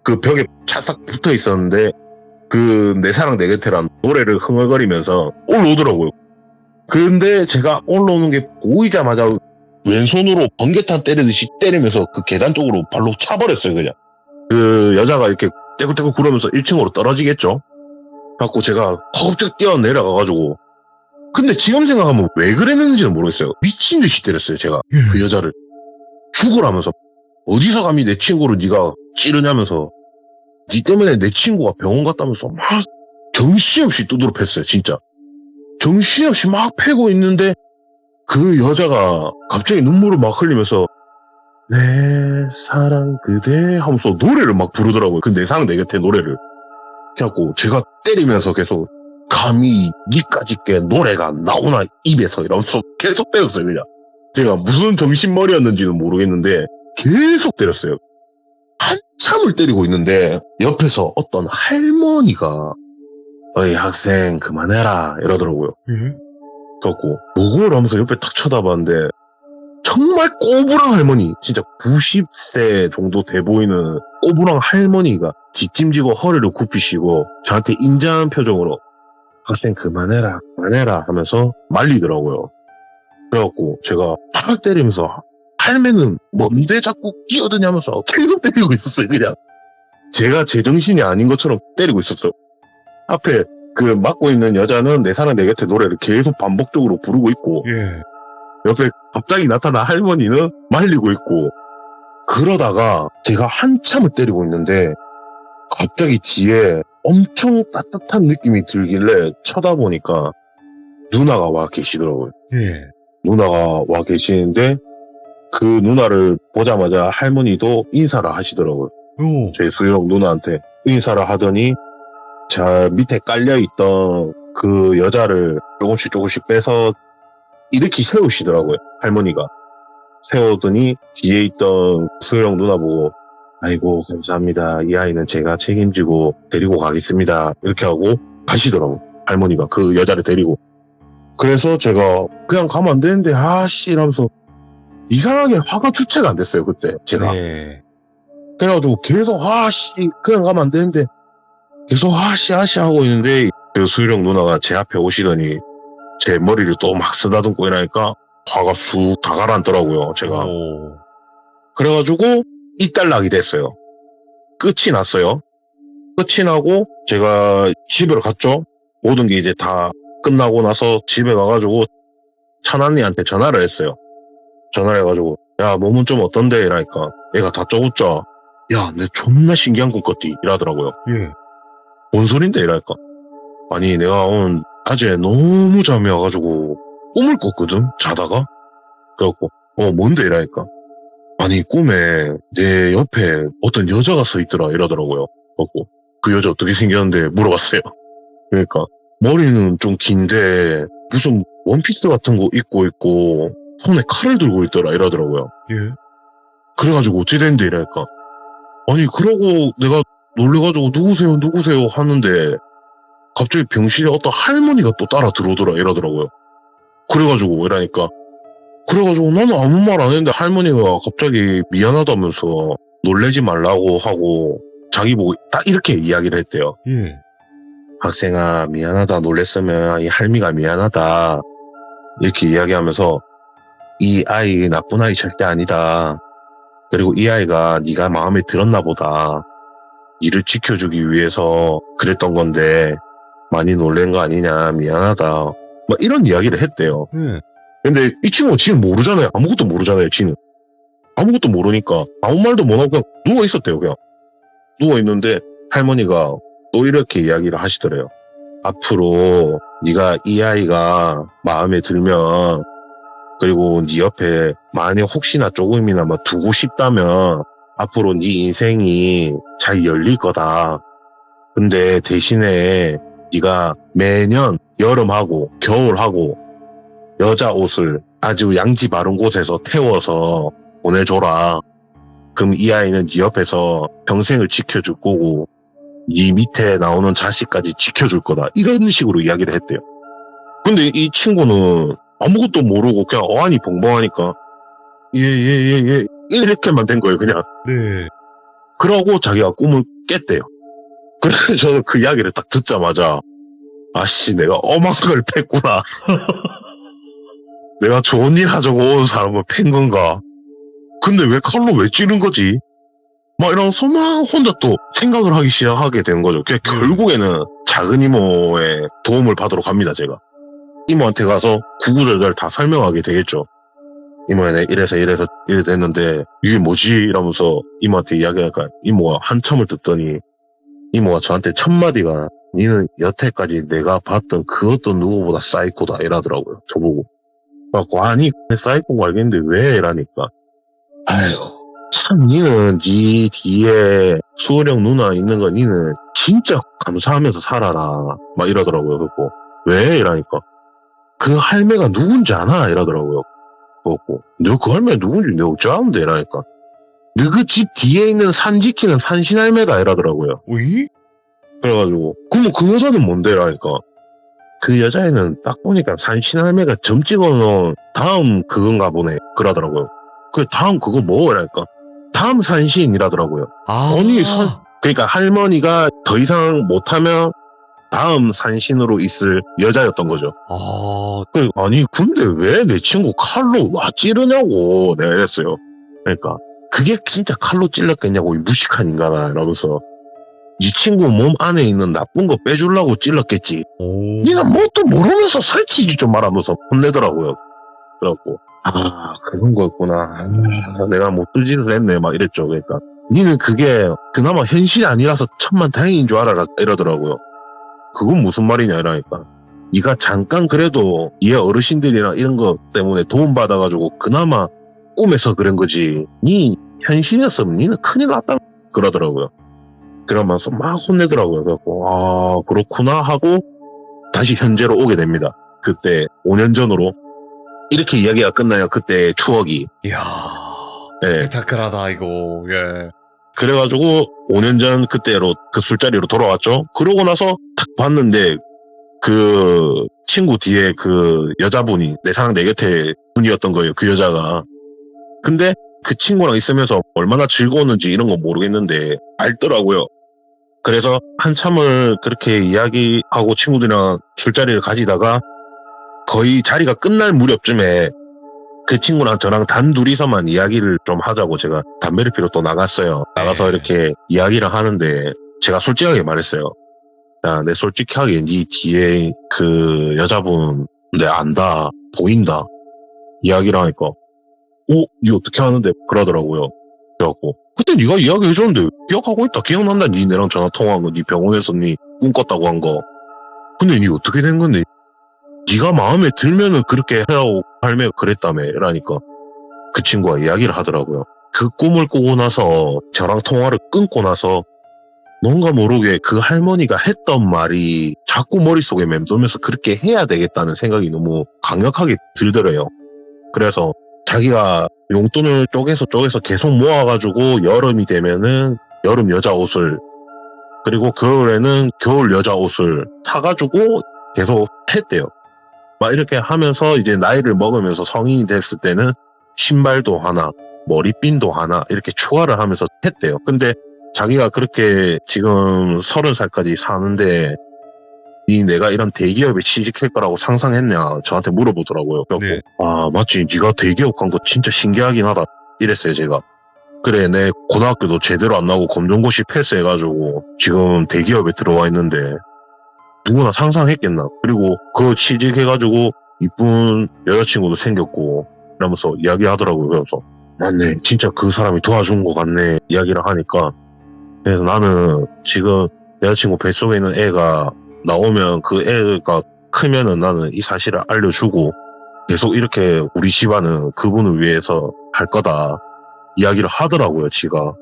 그 벽에 찰싹 붙어 있었는데 그 내 사랑 내 곁에란 노래를 흥얼거리면서 올라오더라고요. 그런데 제가 올라오는 게 보이자마자 왼손으로 번개탄 때리듯이 때리면서 그 계단 쪽으로 발로 차버렸어요. 그냥 그 여자가 이렇게 떼굴떼굴 구르면서 1층으로 떨어지겠죠. 그래갖고 제가 허겁지겁 뛰어내려가가지고 근데 지금 생각하면 왜 그랬는지는 모르겠어요. 미친 듯이 때렸어요. 제가 그 여자를 죽으라면서 어디서 감히 내 친구를 네가 찌르냐면서 니 때문에 내 친구가 병원 갔다면서 막 정신없이 두드러 팼어요. 진짜 정신없이 막 패고 있는데 그 여자가 갑자기 눈물을 막 흘리면서 내 사랑 그대 하면서 노래를 막 부르더라고요. 그 내 사랑 내 곁에 노래를. 그래갖고 제가 때리면서 계속 감히 니까짓 게 노래가 나오나 입에서 이러면서 계속 때렸어요. 그냥 제가 무슨 정신머리였는지는 모르겠는데 계속 때렸어요. 한참을 때리고 있는데 옆에서 어떤 할머니가 어이 학생 그만해라 이러더라고요. 그래갖고 뭐고 하면서 옆에 탁 쳐다봤는데 정말 꼬부랑 할머니 진짜 90세 정도 돼 보이는 꼬부랑 할머니가 뒷짐지고 허리를 굽히시고 저한테 인자한 표정으로 학생 그만해라 하면서 말리더라고요. 그래갖고 제가 팍 때리면서 할매는 뭔데 자꾸 끼어드냐면서 계속 때리고 있었어요. 그냥 제가 제정신이 아닌 것처럼 때리고 있었어요. 앞에 그 맡고 있는 여자는 내 사랑 내 곁에 노래를 계속 반복적으로 부르고 있고 옆에 갑자기 나타난 할머니는 말리고 있고 그러다가 제가 한참을 때리고 있는데 갑자기 뒤에 엄청 따뜻한 느낌이 들길래 쳐다보니까 누나가 와 계시더라고요. 누나가 와 계시는데 그 누나를 보자마자 할머니도 인사를 하시더라고요. 제 수영 누나한테 인사를 하더니 저 밑에 깔려있던 그 여자를 조금씩 빼서 이렇게 세우시더라고요. 할머니가 세우더니 뒤에 있던 수영 누나 보고 아이고 감사합니다. 이 아이는 제가 책임지고 데리고 가겠습니다. 이렇게 하고 가시더라고. 할머니가 그 여자를 데리고. 그래서 제가 그냥 가면 안 되는데 아씨 이러면서 이상하게 화가 주체가 안 됐어요. 그때 제가. 그래가지고 계속 아씨 그냥 가면 안 되는데 계속 아씨 하고 있는데 그 수유령 누나가 제 앞에 오시더니 제 머리를 또 막 쓰다듬고 이러니까 화가 쑥 다 가라앉더라고요. 제가. 그래가지고 이딸락이 됐어요. 끝이 났어요. 끝이 나고 제가 집으로 갔죠. 모든 게 이제 다 끝나고 나서 집에 가가지고 찬환이한테 전화를 했어요. 전화를 해가지고 야 몸은 좀 어떤데 이러니까 얘가 다짜고짜 야 내 존나 신기한 꿈 꿨디 이러더라고요. 뭔 소린데 이러니까 아니 내가 오늘 낮에 너무 잠이 와가지고 꿈을 꿨거든 자다가. 그래갖고 뭔데 이러니까 아니 꿈에 내 옆에 어떤 여자가 서 있더라 이러더라고요. 그 여자 어떻게 생겼는데 물어봤어요. 그러니까 머리는 좀 긴데 무슨 원피스 같은 거 입고 있고 손에 칼을 들고 있더라 이러더라고요. 예. 그래가지고 어떻게 됐는데 이러니까 아니 그러고 내가 놀래가지고 누구세요 하는데 갑자기 병실에 어떤 할머니가 또 따라 들어오더라 이러더라고요. 그래가지고 이러니까 그래가지고 나는 아무 말 안 했는데 할머니가 갑자기 미안하다면서 놀래지 말라고 하고 자기 보고 딱 이렇게 이야기를 했대요. 예. 학생아 미안하다 놀랬으면 이 할미가 미안하다 이렇게 이야기하면서 이 아이 나쁜 아이 절대 아니다. 그리고 이 아이가 네가 마음에 들었나 보다. 니를 지켜주기 위해서 그랬던 건데 많이 놀란 거 아니냐 미안하다. 막 이런 이야기를 했대요. 예. 근데 이 친구가 지는 모르잖아요. 아무것도 모르잖아요. 지는 아무것도 모르니까 아무 말도 못하고 그냥 누워 있었대요. 그냥 누워 있는데 할머니가 또 이렇게 이야기를 하시더래요. 앞으로 네가 이 아이가 마음에 들면 그리고 네 옆에 만약 혹시나 조금이나마 두고 싶다면 앞으로 네 인생이 잘 열릴 거다. 근데 대신에 네가 매년 여름하고 겨울하고 여자 옷을 아주 양지 바른 곳에서 태워서 보내줘라. 그럼 이 아이는 네 옆에서 평생을 지켜줄 거고 네 밑에 나오는 자식까지 지켜줄 거다. 이런 식으로 이야기를 했대요. 근데 이 친구는 아무것도 모르고 그냥 어안이 벙벙하니까 예 이렇게만 된 거예요. 그냥. 네. 그러고 자기가 꿈을 깼대요. 그래서 저는 그 이야기를 딱 듣자마자 아씨 내가 엄한 걸 팼구나. 내가 좋은 일 하자고 온 사람을 팬 건가? 근데 왜 칼로 왜 찌른 거지? 막 이러면서 막 혼자 또 생각을 하기 시작하게 되는 거죠. 결국에는 작은 이모의 도움을 받으러 갑니다, 제가. 이모한테 가서 구구절절 다 설명하게 되겠죠. 이모야, 이래서 했는데 이게 뭐지? 이러면서 이모한테 이야기하니까 이모가 한참을 듣더니 이모가 저한테 첫 마디가 니는 여태까지 내가 봤던 그 어떤 누구보다 사이코다 이러더라고요. 저보고. 그래갖고 아니 사이코인 거 알겠는데 왜? 이라니까 아휴 참 니는 니 뒤에 수호령 누나 있는 거 니는 진짜 감사하면서 살아라 막 이러더라고요. 그래갖고 왜? 이라니까 그 할매가 누군지 아나? 이러더라고요. 그래갖고 너 그 할매 누군지 내가 어찌 아는데? 이라니까 너 그 집 뒤에 있는 산 지키는 산신할매다 이러더라고요. 오이? 그래가지고 그럼 그 여자는 뭔데? 이라니까 그 여자애는 딱 보니까 산신할매가 점 찍어놓은 다음 그건가 보네 그러더라고요. 그 다음 그거 뭐라니까 다음 산신이라더라고요. 아니 그러니까 할머니가 더 이상 못하면 다음 산신으로 있을 여자였던 거죠. 아니 근데 왜 내 친구 칼로 와 찌르냐고 내가 이랬어요. 그러니까 그게 진짜 칼로 찔렀겠냐고 이 무식한 인간아 이러면서 네 친구 몸 안에 있는 나쁜 거 빼주려고 찔렀겠지. 네가 뭣도 모르면서 설치지 좀 말하면서 혼내더라고요. 그래갖고 그런 거였구나. 내가 못 두지를 했네 막 이랬죠. 그러니까 니는 그게 그나마 현실이 아니라서 천만 다행인 줄 알아라 이러더라고요. 그건 무슨 말이냐 이러니까 네가 잠깐 그래도 얘 어르신들이나 이런 거 때문에 도움받아가지고 그나마 꿈에서 그런 거지. 니 현실이었으면 니는 큰일 났다 그러더라고요. 그러면서 막 혼내더라고요. 그래갖고 그렇구나 하고 다시 현재로 오게 됩니다. 그때 5년 전으로 이렇게 이야기가 끝나요. 그때 추억이. 이야. 네. 스펙타클하다 이거. 예. 그래가지고 5년 전 그때로 그 술자리로 돌아왔죠. 그러고 나서 딱 봤는데 그 친구 뒤에 그 여자분이 내 사랑 내 곁에 분이었던 거예요. 그 여자가. 근데 그 친구랑 있으면서 얼마나 즐거웠는지 이런 거 모르겠는데 알더라고요. 그래서 한참을 그렇게 이야기하고 친구들이랑 술자리를 가지다가 거의 자리가 끝날 무렵쯤에 그 친구랑 저랑 단둘이서만 이야기를 좀 하자고 제가 담배를 피러 또 나갔어요. 나가서 이렇게 이야기를 하는데 제가 솔직하게 말했어요. 야, 내 솔직하게 네 뒤에 그 여자분 내 안다, 보인다 이야기를 하니까 니 어떻게 하는데? 그러더라고요. 그래갖고 그때 네가 이야기해줬는데 기억하고 있다. 기억난다. 니 내랑 전화 통화한 거, 니 병원에서 니 꿈 꿨다고 한 거. 근데 니 어떻게 된 건데? 네가 마음에 들면은 그렇게 해라고 할매가 그랬다며. 라니까 그 친구가 이야기를 하더라고요. 그 꿈을 꾸고 나서 저랑 통화를 끊고 나서 뭔가 모르게 그 할머니가 했던 말이 자꾸 머릿속에 맴돌면서 그렇게 해야 되겠다는 생각이 너무 강력하게 들더래요. 그래서 자기가 용돈을 쪼개서 계속 모아가지고 여름이 되면은 여름 여자 옷을, 그리고 겨울에는 겨울 여자 옷을 사가지고 계속 했대요. 막 이렇게 하면서 이제 나이를 먹으면서 성인이 됐을 때는 신발도 하나, 머리핀도 하나 이렇게 추가를 하면서 했대요. 근데 자기가 그렇게 지금 30살까지 사는데 내가 이런 대기업에 취직할 거라고 상상했냐 저한테 물어보더라고요. 그래서 네. 아 맞지, 네가 대기업 간 거 진짜 신기하긴 하다 이랬어요 제가. 그래, 내 고등학교도 제대로 안 나오고 검정고시 패스해가지고 지금 대기업에 들어와 있는데 누구나 상상했겠나. 그리고 그거 취직해가지고 이쁜 여자친구도 생겼고 이러면서 이야기하더라고요. 그래서 맞네, 진짜 그 사람이 도와준 것 같네 이야기를 하니까, 그래서 나는 지금 여자친구 뱃속에 있는 애가 나오면 그 애가 크면은 나는 이 사실을 알려주고 계속 이렇게 우리 집안은 그분을 위해서 할 거다 이야기를 하더라고요 지가.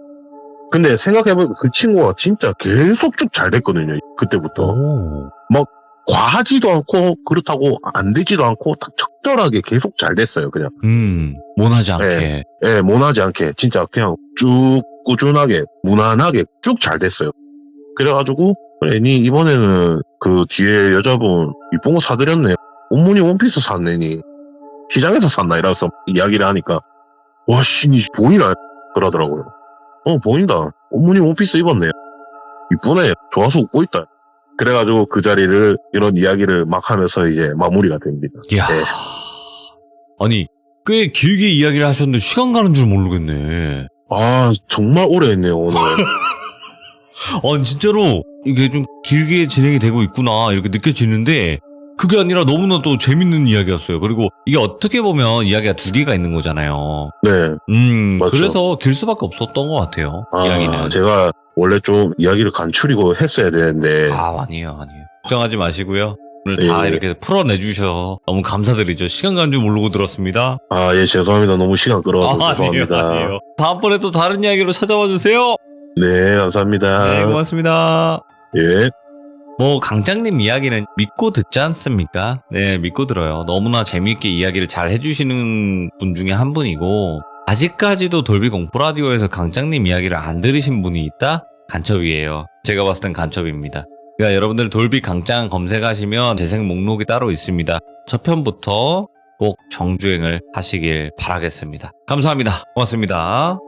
근데 생각해보니까 그 친구가 진짜 계속 쭉 잘 됐거든요 그때부터. 오. 과하지도 않고 그렇다고 안 되지도 않고 딱 적절하게 계속 잘 됐어요 그냥. 모나지 않게. 예, 모나지 않게 진짜 그냥 쭉 꾸준하게 무난하게 쭉 잘 됐어요. 그래가지고 그래 니 이번에는 그 뒤에 여자분 이쁜 거 사드렸네, 옷무늬 원피스 샀네, 니 시장에서 샀나 이러면서 이야기를 하니까 와씨 니 보이나 그러더라고요. 보인다, 옷무늬 원피스 입었네, 이쁘네, 좋아서 웃고 있다. 그래가지고 그 자리를 이런 이야기를 막 하면서 이제 마무리가 됩니다. 이야. 네. 아니, 꽤 길게 이야기를 하셨는데 시간 가는 줄 모르겠네. 아 정말 오래 했네요 오늘. 진짜로 이게 좀 길게 진행이 되고 있구나 이렇게 느껴지는데 그게 아니라 너무나 또 재밌는 이야기였어요. 그리고 이게 어떻게 보면 이야기가 두 개가 있는 거잖아요. 네. 맞죠. 그래서 길 수밖에 없었던 것 같아요. 이야기는. 제가 원래 좀 이야기를 간추리고 했어야 되는데. 아니에요. 걱정하지 마시고요. 오늘 다 예. 이렇게 풀어내주셔서 너무 감사드리죠. 시간 가는 줄 모르고 들었습니다. 예, 죄송합니다. 너무 시간 끌어와서 죄송합니다. 아니에요. 다음번에 또 다른 이야기로 찾아와 주세요. 네, 감사합니다. 네, 고맙습니다. 예. 강장님 이야기는 믿고 듣지 않습니까? 네, 믿고 들어요. 너무나 재미있게 이야기를 잘 해주시는 분 중에 한 분이고, 아직까지도 돌비 공포 라디오에서 강장님 이야기를 안 들으신 분이 있다? 간첩이에요. 제가 봤을 땐 간첩입니다. 그러니까 여러분들 돌비 강장 검색하시면 재생 목록이 따로 있습니다. 첫 편부터 꼭 정주행을 하시길 바라겠습니다. 감사합니다. 고맙습니다.